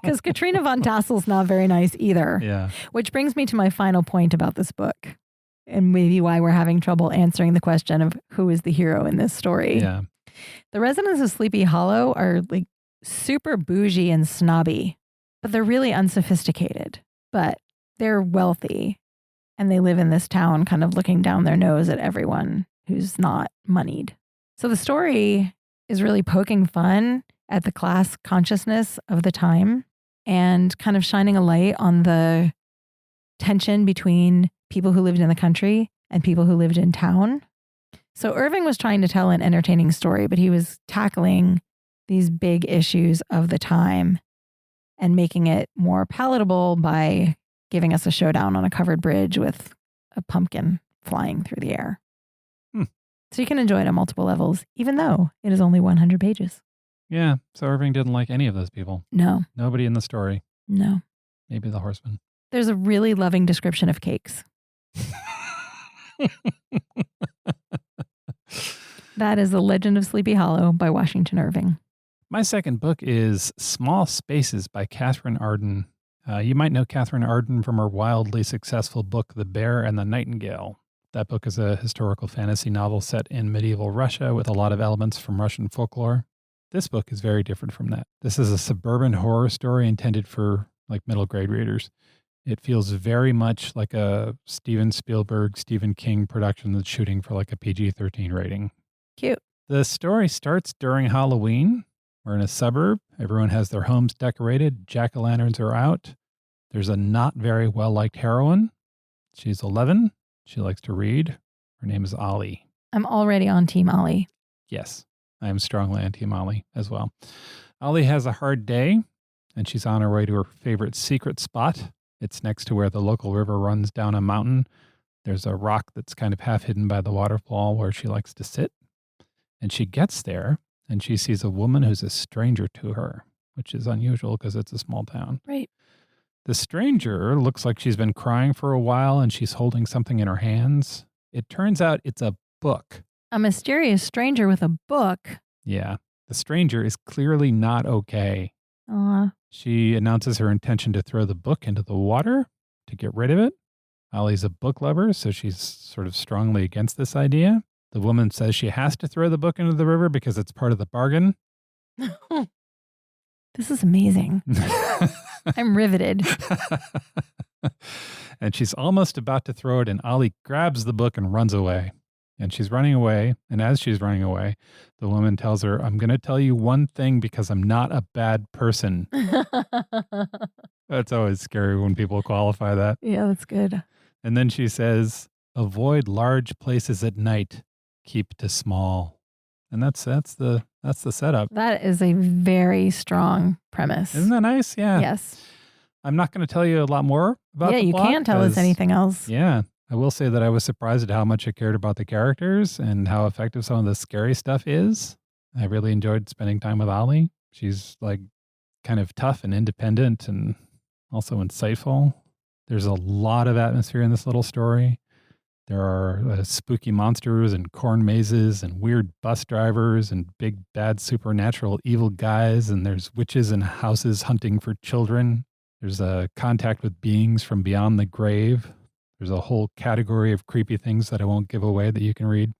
Because Katrina von Tassel's not very nice either. Yeah. Which brings me to my final point about this book. And maybe why we're having trouble answering the question of who is the hero in this story. Yeah. The residents of Sleepy Hollow are like super bougie and snobby, but they're really unsophisticated. But they're wealthy and they live in this town kind of looking down their nose at everyone who's not moneyed. So the story is really poking fun at the class consciousness of the time and kind of shining a light on the tension between people who lived in the country and people who lived in town. So Irving was trying to tell an entertaining story, but he was tackling these big issues of the time and making it more palatable by giving us a showdown on a covered bridge with a pumpkin flying through the air. So you can enjoy it on multiple levels, even though it is only 100 pages. Yeah. So Irving didn't like any of those people. No, Nobody in the story. no. Maybe the horseman. There's a really loving description of cakes. That is The Legend of Sleepy Hollow by Washington Irving. My second book is Small Spaces by Catherine Arden. You might know Catherine Arden from her wildly successful book, The Bear and the Nightingale. That book is a historical fantasy novel set in medieval Russia with a lot of elements from Russian folklore. This book is very different from that. This is a suburban horror story intended for like middle grade readers. It feels very much like a Steven Spielberg, Stephen King production that's shooting for like a PG-13 rating. Cute. The story starts during Halloween. We're in a suburb. Everyone has their homes decorated. Jack-o'-lanterns are out. There's a not very well-liked heroine. She's 11. She likes to read. Her name is Ollie. I'm already on Team Ollie. Yes, I am strongly on Team Ollie as well. Ollie has a hard day, and she's on her way to her favorite secret spot. It's next to where the local river runs down a mountain. There's a rock that's kind of half hidden by the waterfall where she likes to sit. And she gets there, and she sees a woman who's a stranger to her, which is unusual because it's a small town. Right. The stranger looks like she's been crying for a while, and she's holding something in her hands. It turns out it's a book. A mysterious stranger with a book. Yeah. The stranger is clearly not okay. She announces her intention to throw the book into the water to get rid of it. Ollie's a book lover, so she's sort of strongly against this idea. The woman says she has to throw the book into the river because it's part of the bargain. This is amazing. I'm riveted. And she's almost about to throw it, and Ollie grabs the book and runs away. And she's running away. And as she's running away, the woman tells her, I'm going to tell you one thing because I'm not a bad person. That's always scary when people qualify that. Yeah, that's good. And then she says, avoid large places at night. Keep to small. And that's the setup. That is a very strong premise. Isn't that nice? Yeah. Yes. I'm not going to tell you a lot more about the you plot can't tell us 'cause, anything else. Yeah. I will say that I was surprised at how much I cared about the characters and how effective some of the scary stuff is. I really enjoyed spending time with Ollie. She's like kind of tough and independent and also insightful. There's a lot of atmosphere in this little story. There are spooky monsters and corn mazes and weird bus drivers and big bad supernatural evil guys. And there's witches in houses hunting for children. There's a contact with beings from beyond the grave. There's a whole category of creepy things that I won't give away that you can read.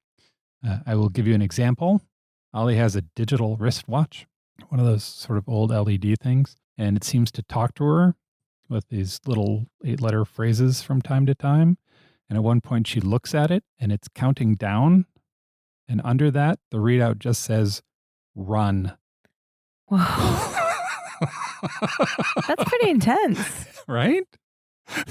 I will give you an example. Ollie has a digital wristwatch, one of those sort of old LED things, and it seems to talk to her with these little 8-letter phrases from time to time. And at one point she looks at it and it's counting down. And under that, the readout just says, run. Whoa. That's pretty intense. Right?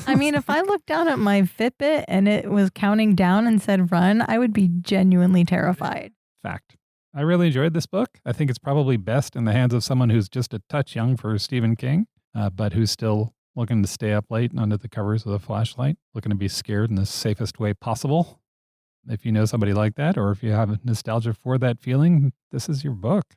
I mean, if I looked down at my Fitbit and it was counting down and said run, I would be genuinely terrified. Fact. I really enjoyed this book. I think it's probably best in the hands of someone who's just a touch young for Stephen King, but who's still looking to stay up late and under the covers with a flashlight, looking to be scared in the safest way possible. If you know somebody like that, or if you have nostalgia for that feeling, this is your book.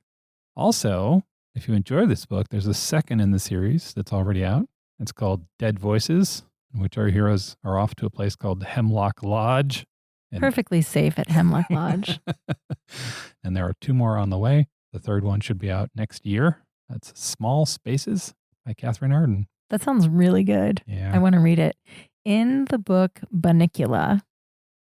Also, if you enjoy this book, there's a second in the series that's already out. It's called Dead Voices, in which our heroes are off to a place called Hemlock Lodge. Perfectly safe at Hemlock Lodge. And there are 2 more on the way. The third one should be out next year. That's Small Spaces by Catherine Arden. That sounds really good. Yeah. I want to read it. In the book Bunnicula,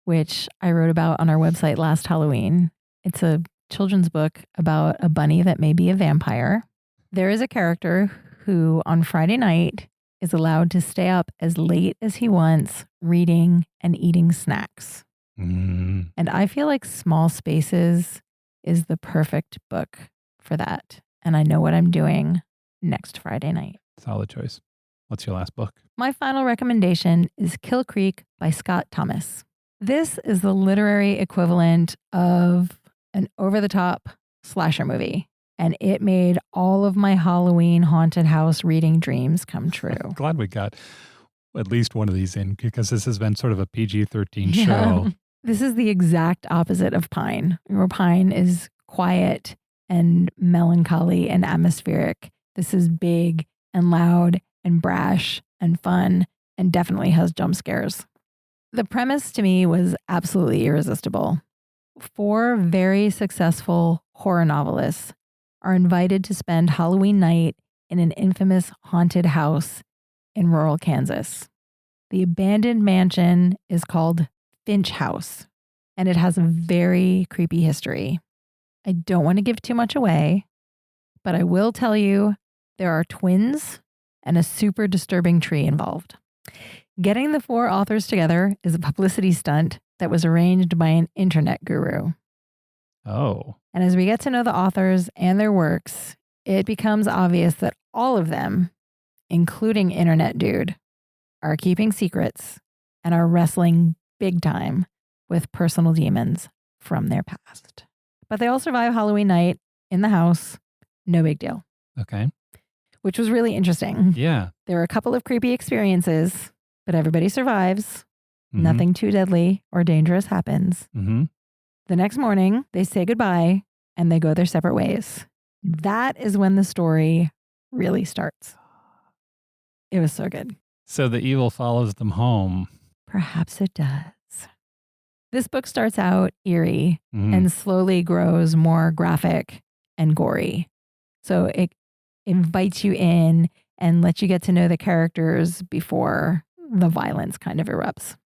which I wrote about on our website last Halloween, it's a children's book about a bunny that may be a vampire. There is a character who on Friday night is allowed to stay up as late as he wants, reading and eating snacks. Mm. And I feel like Small Spaces is the perfect book for that. And I know what I'm doing next Friday night. Solid choice. What's your last book? My final recommendation is Kill Creek by Scott Thomas. This is the literary equivalent of an over-the-top slasher movie. And it made all of my Halloween haunted house reading dreams come true. Glad we got at least one of these in, because this has been sort of a PG-13 show. This is the exact opposite of Pine, where Pine is quiet and melancholy and atmospheric. This is big and loud and brash and fun and definitely has jump scares. The premise to me was absolutely irresistible. 4 very successful horror novelists are invited to spend Halloween night in an infamous haunted house in rural Kansas. The abandoned mansion is called Finch House, and it has a very creepy history. I don't want to give too much away, but I will tell you there are twins and a super disturbing tree involved. Getting the 4 authors together is a publicity stunt that was arranged by an internet guru. Oh. And as we get to know the authors and their works, it becomes obvious that all of them, including Internet Dude, are keeping secrets and are wrestling big time with personal demons from their past. But they all survive Halloween night in the house. No big deal. Okay. Which was really interesting. Yeah. There are a couple of creepy experiences, but everybody survives. Mm-hmm. Nothing too deadly or dangerous happens. Mm-hmm. The next morning, they say goodbye and they go their separate ways. That is when the story really starts. It was so good. So the evil follows them home. Perhaps it does. This book starts out eerie Mm. and slowly grows more graphic and gory. So it invites you in and lets you get to know the characters before the violence kind of erupts.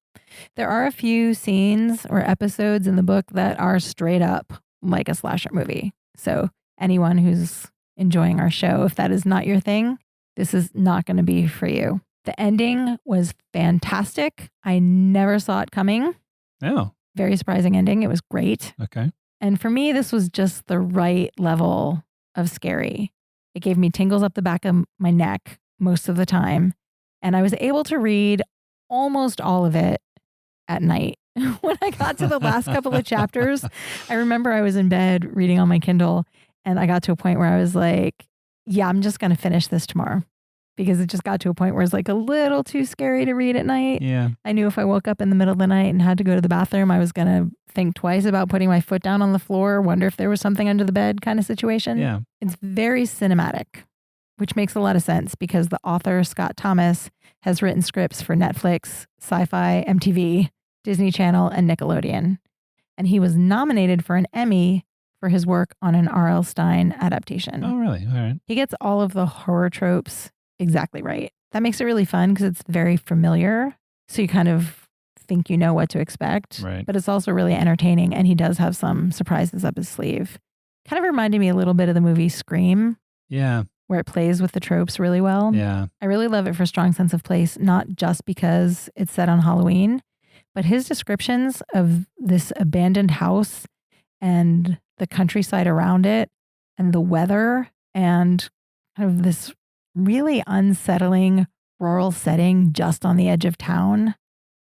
There are a few scenes or episodes in the book that are straight up like a slasher movie. So anyone who's enjoying our show, if that is not your thing, this is not going to be for you. The ending was fantastic. I never saw it coming. Oh. Very surprising ending. It was great. Okay. And for me, this was just the right level of scary. It gave me tingles up the back of my neck most of the time. And I was able to read almost all of it at night When I got to the last couple of chapters, I remember I was in bed reading on my Kindle, and I got to a point where I was like, yeah, I'm just going to finish this tomorrow, because it just got to a point where it's like a little too scary to read at night. Yeah. I knew if I woke up in the middle of the night and had to go to the bathroom, I was going to think twice about putting my foot down on the floor, wonder if there was something under the bed kind of situation. Yeah. It's very cinematic, which makes a lot of sense because the author, Scott Thomas, has written scripts for Netflix, Sci-Fi, MTV, Disney Channel, and Nickelodeon. And he was nominated for an Emmy for his work on an R.L. Stine adaptation. Oh, really? All right. He gets all of the horror tropes exactly right. That makes it really fun because it's very familiar. So you kind of think you know what to expect. Right. But it's also really entertaining. And he does have some surprises up his sleeve. Kind of reminded me a little bit of the movie Scream. Yeah. Where it plays with the tropes really well. Yeah. I really love it for strong sense of place, not just because it's set on Halloween, but his descriptions of this abandoned house and the countryside around it and the weather and kind of this really unsettling rural setting just on the edge of town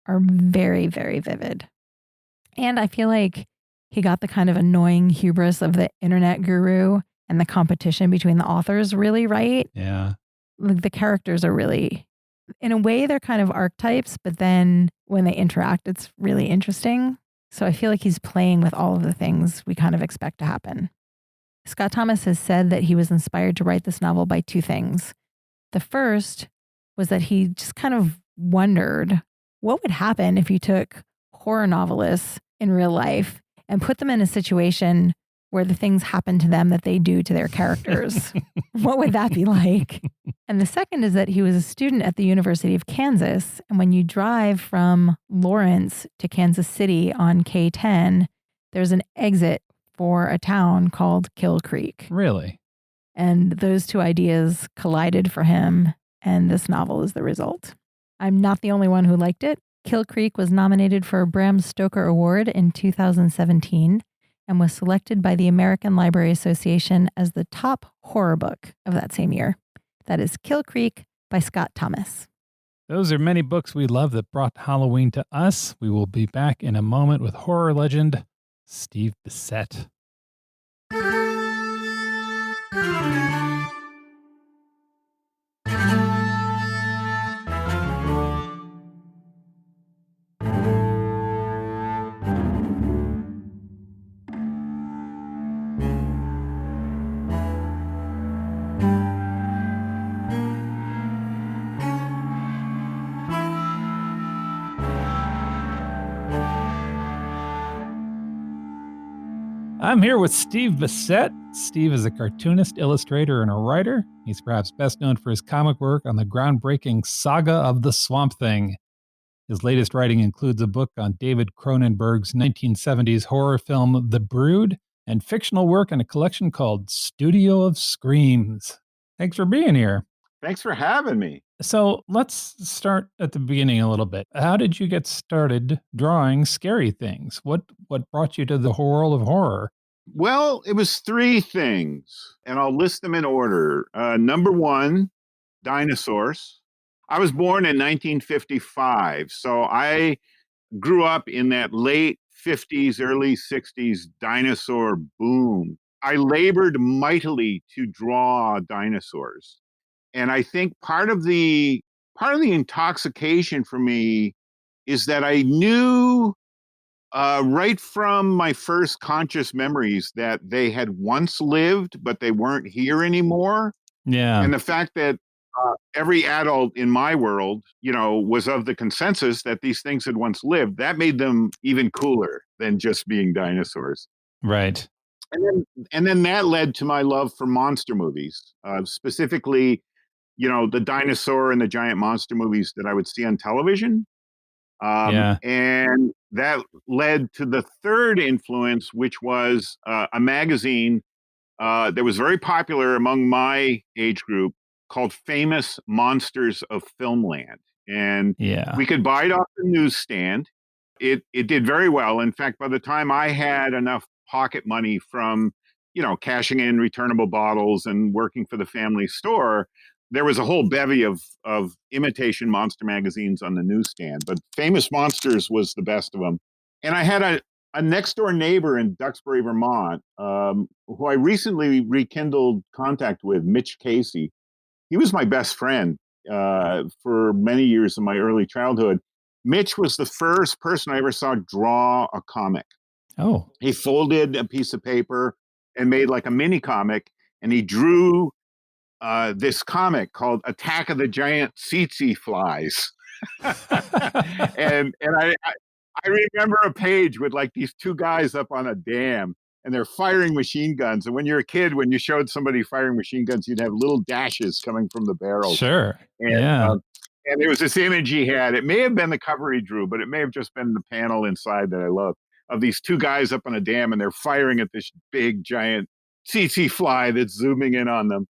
are very, very vivid. And I feel like he got the kind of annoying hubris of the internet guru and the competition between the authors really right. Yeah. Like the characters are really, in a way, they're kind of archetypes, but then when they interact, it's really interesting. So I feel like he's playing with all of the things we kind of expect to happen. Scott Thomas has said that he was inspired to write this novel by two things. The first was that he just kind of wondered what would happen if you took horror novelists in real life and put them in a situation where the things happen to them that they do to their characters. What would that be like? And the second is that he was a student at the University of Kansas. And when you drive from Lawrence to Kansas City on K-10, there's an exit for a town called Kill Creek. Really? And those two ideas collided for him, and this novel is the result. I'm not the only one who liked it. Kill Creek was nominated for a Bram Stoker Award in 2017 and was selected by the American Library Association as the top horror book of that same year. That is Kill Creek by Scott Thomas. Those are many books we love that brought Halloween to us. We will be back in a moment with horror legend Steve Bissette. I'm here with Steve Bissette. Steve is a cartoonist, illustrator, and a writer. He's perhaps best known for his comic work on the groundbreaking Saga of the Swamp Thing. His latest writing includes a book on David Cronenberg's 1970s horror film The Brood and fictional work in a collection called Studio of Screams. Thanks for being here. Thanks for having me. So let's start at the beginning a little bit. How did you get started drawing scary things? What brought you to the world of horror? Well, it was three things, and I'll list them in order. Number one, dinosaurs. I was born in 1955, so I grew up in that late 50s, early 60s dinosaur boom. I labored mightily to draw dinosaurs. And I think part of the intoxication for me is that I knew right from my first conscious memories that they had once lived, but they weren't here anymore. Yeah. And the fact that every adult in my world, was of the consensus that these things had once lived, that made them even cooler than just being dinosaurs. Right. And then that led to my love for monster movies, specifically, the dinosaur and the giant monster movies that I would see on television. And that led to the third influence, which was a magazine that was very popular among my age group called Famous Monsters of Filmland. And we could buy it off the newsstand. It did very well. In fact, by the time I had enough pocket money from, cashing in returnable bottles and working for the family store, there was a whole bevy of imitation monster magazines on the newsstand, but Famous Monsters was the best of them. And I had a next door neighbor in Duxbury, Vermont, who I recently rekindled contact with, Mitch Casey. He was my best friend for many years in my early childhood. Mitch was the first person I ever saw draw a comic. Oh. He folded a piece of paper and made like a mini comic, and he drew this comic called Attack of the Giant Tsetse Flies. and I remember a page with like these two guys up on a dam, and they're firing machine guns. And when you're a kid, when you showed somebody firing machine guns, you'd have little dashes coming from the barrels. Sure. And, Yeah. And there was this image he had. It may have been the cover he drew, but it may have just been the panel inside that I love, of these two guys up on a dam, and they're firing at this big giant tsetse fly that's zooming in on them.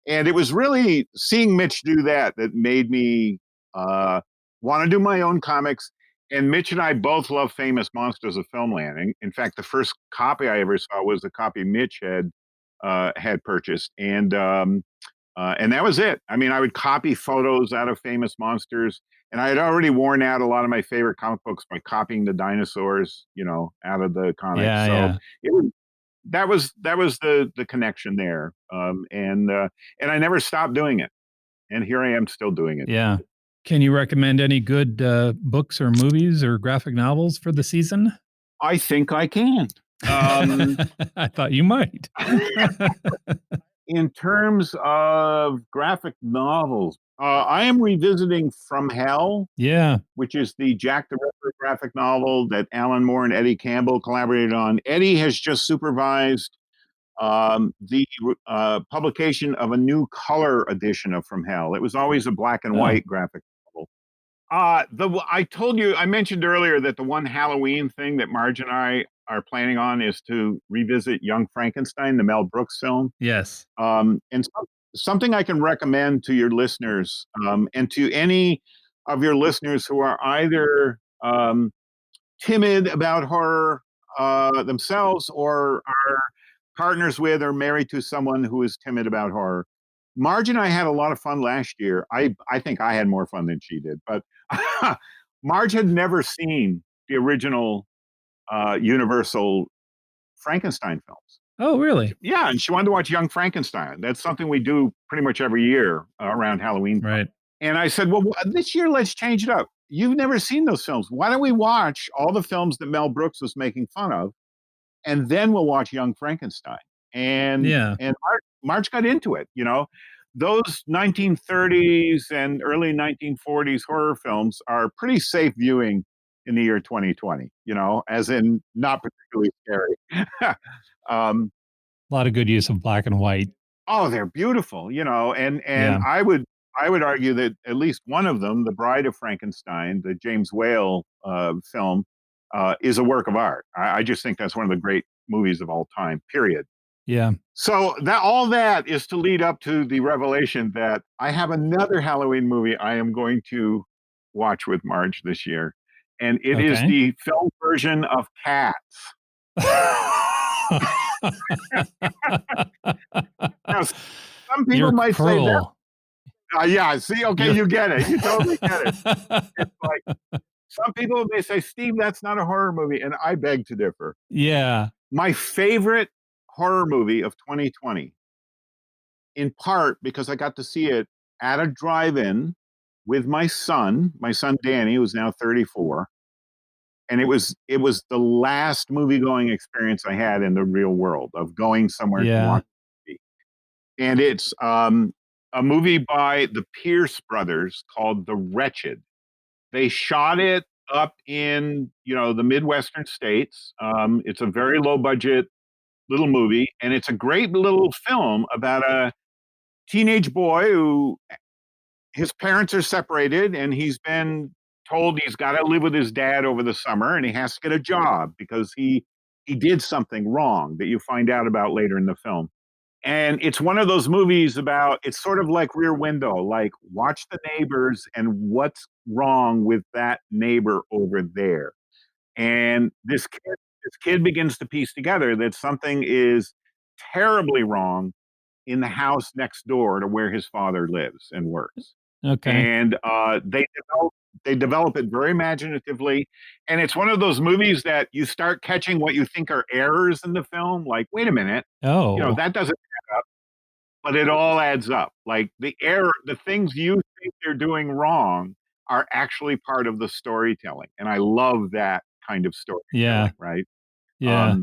And it was really seeing Mitch do that made me want to do my own comics. And Mitch and I both love Famous Monsters of Filmland. And in fact, the first copy I ever saw was the copy Mitch had purchased, and that was it. I mean, I would copy photos out of Famous Monsters, and I had already worn out a lot of my favorite comic books by copying the dinosaurs, out of the comics. Yeah, so yeah. that was the connection there, and I never stopped doing it, and here I am still doing it. Yeah. Can you recommend any good books or movies or graphic novels for the season? I think I can. I thought you might. In terms of graphic novels, I am revisiting From Hell. Yeah. Which is the Jack the Ripper graphic novel that Alan Moore and Eddie Campbell collaborated on. Eddie has just supervised the publication of a new color edition of From Hell. It was always a black and white graphic novel. I mentioned earlier that the one Halloween thing that Marge and I are planning on is to revisit Young Frankenstein, the Mel Brooks film. Yes. And something I can recommend to your listeners, and to any of your listeners who are either timid about horror themselves, or are partners with or married to someone who is timid about horror. Marge and I had a lot of fun last year. I think I had more fun than she did, but Marge had never seen the original Universal Frankenstein films. Oh, really? Yeah, and she wanted to watch Young Frankenstein. That's something we do pretty much every year around Halloween. Right. And I said, well, this year, let's change it up. You've never seen those films. Why don't we watch all the films that Mel Brooks was making fun of, and then we'll watch Young Frankenstein. And Marge got into it. Those 1930s and early 1940s horror films are pretty safe viewing in the year 2020, as in not particularly scary. A lot of good use of black and white. Oh, they're beautiful, and I would argue that at least one of them, The Bride of Frankenstein, the James Whale film, is a work of art. I just think that's one of the great movies of all time, period. Yeah. So all that is to lead up to the revelation that I have another Halloween movie I am going to watch with Marge this year. And it is the film version of Cats. Now, some people might say that. Yeah, see, okay, you get it. You totally get it. It's like, some people may say, Steve, that's not a horror movie. And I beg to differ. Yeah. My favorite horror movie of 2020, in part because I got to see it at a drive-in with my son Danny, who's now 34. And it was the last movie-going experience I had in the real world of going somewhere to watch a movie. And it's a movie by the Pierce brothers called The Wretched. They shot it up in, the Midwestern states. It's a very low-budget little movie, and it's a great little film about a teenage boy who, his parents are separated, and he's been told he's got to live with his dad over the summer, and he has to get a job because he did something wrong that you find out about later in the film. And it's one of those movies it's sort of like Rear Window, like watch the neighbors and what's wrong with that neighbor over there. And this kid begins to piece together that something is terribly wrong in the house next door to where his father lives and works. Okay. And they They develop it very imaginatively, and it's one of those movies that you start catching what you think are errors in the film. Like, wait a minute, Oh, that doesn't add up, but it all adds up. Like the things you think they're doing wrong are actually part of the storytelling, and I love that kind of yeah. storytelling. Right? Yeah.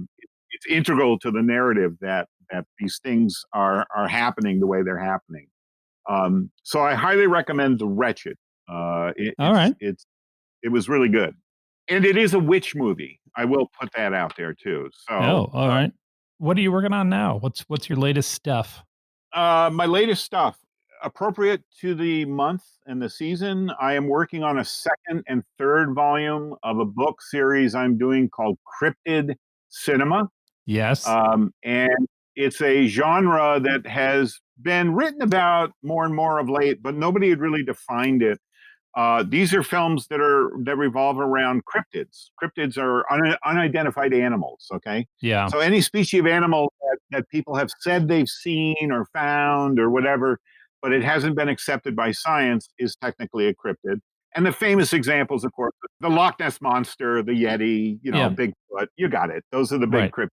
It's integral to the narrative that these things are happening the way they're happening. So I highly recommend The Wretched. All right. It was really good, and it is a witch movie. I will put that out there too. So, All right. What are you working on now? What's your latest stuff? my latest stuff, appropriate to the month and the season. I am working on a second and third volume of a book series I'm doing called Cryptid Cinema. Yes. And it's a genre that has been written about more and more of late, but nobody had really defined it. These are films that revolve around cryptids. Cryptids are unidentified animals. Okay, Yeah. so any species of animal that people have said they've seen or found or whatever, but it hasn't been accepted by science, is technically a cryptid. And the famous examples, of course, the Loch Ness monster, the Yeti, Yeah. Bigfoot. You got it. Those are the big Right. cryptids.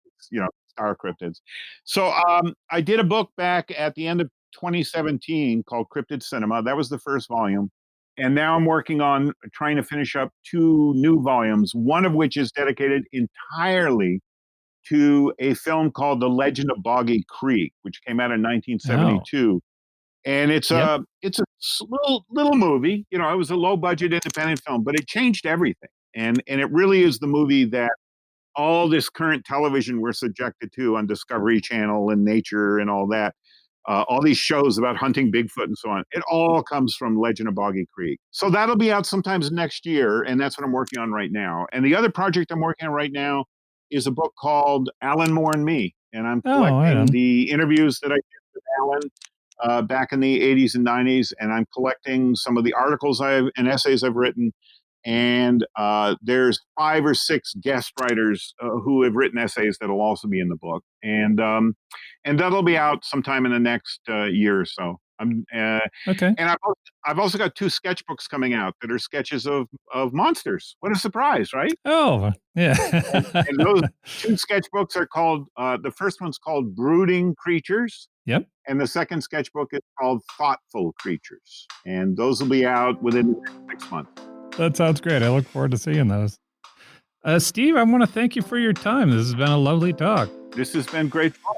Star cryptids. So I did a book back at the end of 2017 called Cryptid Cinema. That was the first volume. And now I'm working on trying to finish up 2 new volumes, one of which is dedicated entirely to a film called The Legend of Boggy Creek, which came out in 1972. And it's Yep. a little movie. It was a low budget independent film, but it changed everything. And it really is the movie that all this current television we're subjected to on Discovery Channel and Nature and all that, all these shows about hunting Bigfoot and so on, it all comes from Legend of Boggy Creek. So that'll be out sometimes next year, and that's what I'm working on right now. And the other project I'm working on right now is a book called Alan Moore and Me, and I'm collecting the interviews that I did with Alan back in the 80s and 90s, and I'm collecting some of the articles and essays I've written. And there's 5 or 6 guest writers who have written essays that'll also be in the book, and that'll be out sometime in the next year or so. Okay. And I've also got 2 sketchbooks coming out that are sketches of monsters. What a surprise, right? Oh, yeah. And those 2 sketchbooks are called. The first one's called Brooding Creatures. Yep. And the second sketchbook is called Thoughtful Creatures, and those will be out within the next 6 months. That sounds great. I look forward to seeing those. Steve, I want to thank you for your time. This has been a lovely talk. This has been great fun.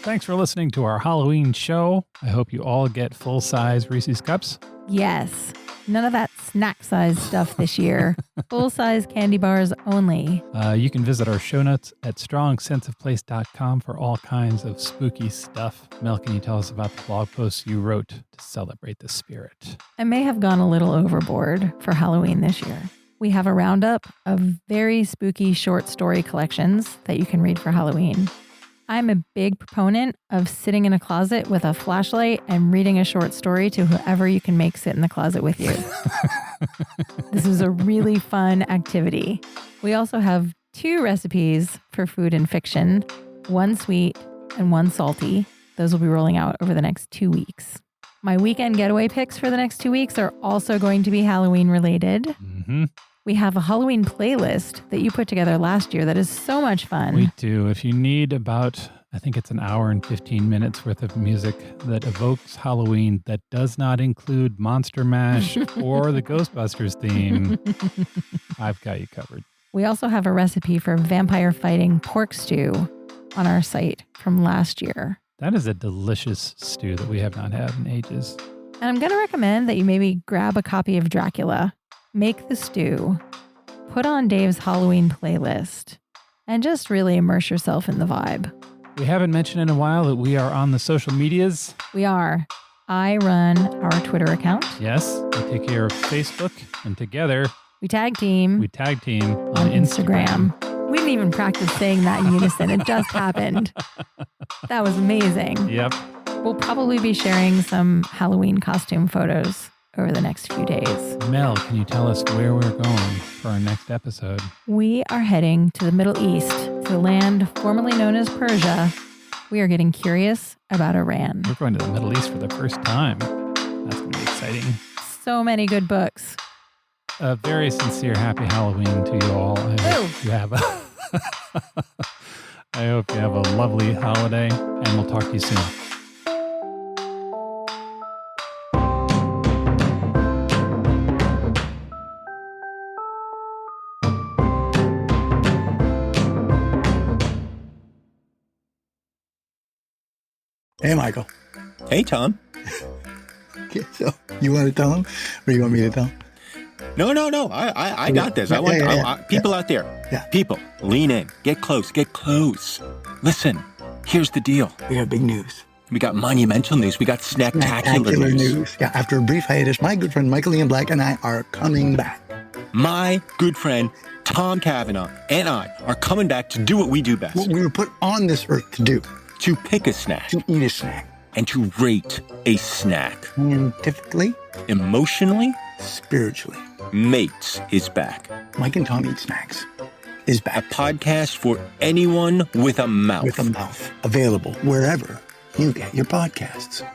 Thanks for listening to our Halloween show. I hope you all get full-size Reese's Cups. Yes. None of that snack size stuff this year. Full size candy bars only. You can visit our show notes at strongsenseofplace.com for all kinds of spooky stuff. Mel, can you tell us about the blog posts you wrote to celebrate the spirit? I may have gone a little overboard for Halloween this year. We have a roundup of very spooky short story collections that you can read for Halloween. I'm a big proponent of sitting in a closet with a flashlight and reading a short story to whoever you can make sit in the closet with you. This is a really fun activity. We also have 2 recipes for food and fiction, 1 sweet and 1 salty. Those will be rolling out over the next 2 weeks. My weekend getaway picks for the next 2 weeks are also going to be Halloween related. Mm-hmm. We have a Halloween playlist that you put together last year that is so much fun. We do. If you need about, I think it's an hour and 15 minutes worth of music that evokes Halloween that does not include Monster Mash or the Ghostbusters theme, I've got you covered. We also have a recipe for vampire fighting pork stew on our site from last year. That is a delicious stew that we have not had in ages. And I'm going to recommend that you maybe grab a copy of Dracula, make the stew, put on Dave's Halloween playlist, and just really immerse yourself in the vibe. We haven't mentioned in a while that we are on the social medias. We are. I run our Twitter account. Yes, we take care of Facebook, and together we tag team on Instagram. We didn't even practice saying that in unison. It just happened. That was amazing. Yep. We'll probably be sharing some Halloween costume photos over the next few days. Mel, can you tell us where we're going for our next episode? We are heading to the Middle East, to the land formerly known as Persia, We are getting curious about Iran. We're going to the Middle East for the first time. That's going to be exciting. So many good books. A very sincere happy Halloween to you all. I hope you have a lovely holiday, and we'll talk to you soon. Hey, Michael. Hey, Tom. Okay, so you want to tell him, or you want me to tell him? No. I got this. I want people out there. Yeah. People, lean in. Get close. Listen, here's the deal. We got big news. We got monumental news. We got snacktacular news. Yeah, after a brief hiatus, my good friend Michael Ian Black and I are coming back. My good friend Tom Cavanaugh and I are coming back to do what we do best. What we were put on this earth to do. To pick a snack. To eat a snack. And to rate a snack. Scientifically. Emotionally. Spiritually. Mates is back. Mike and Tom Eat Snacks is back. A podcast for anyone with a mouth. With a mouth. Available wherever you get your podcasts.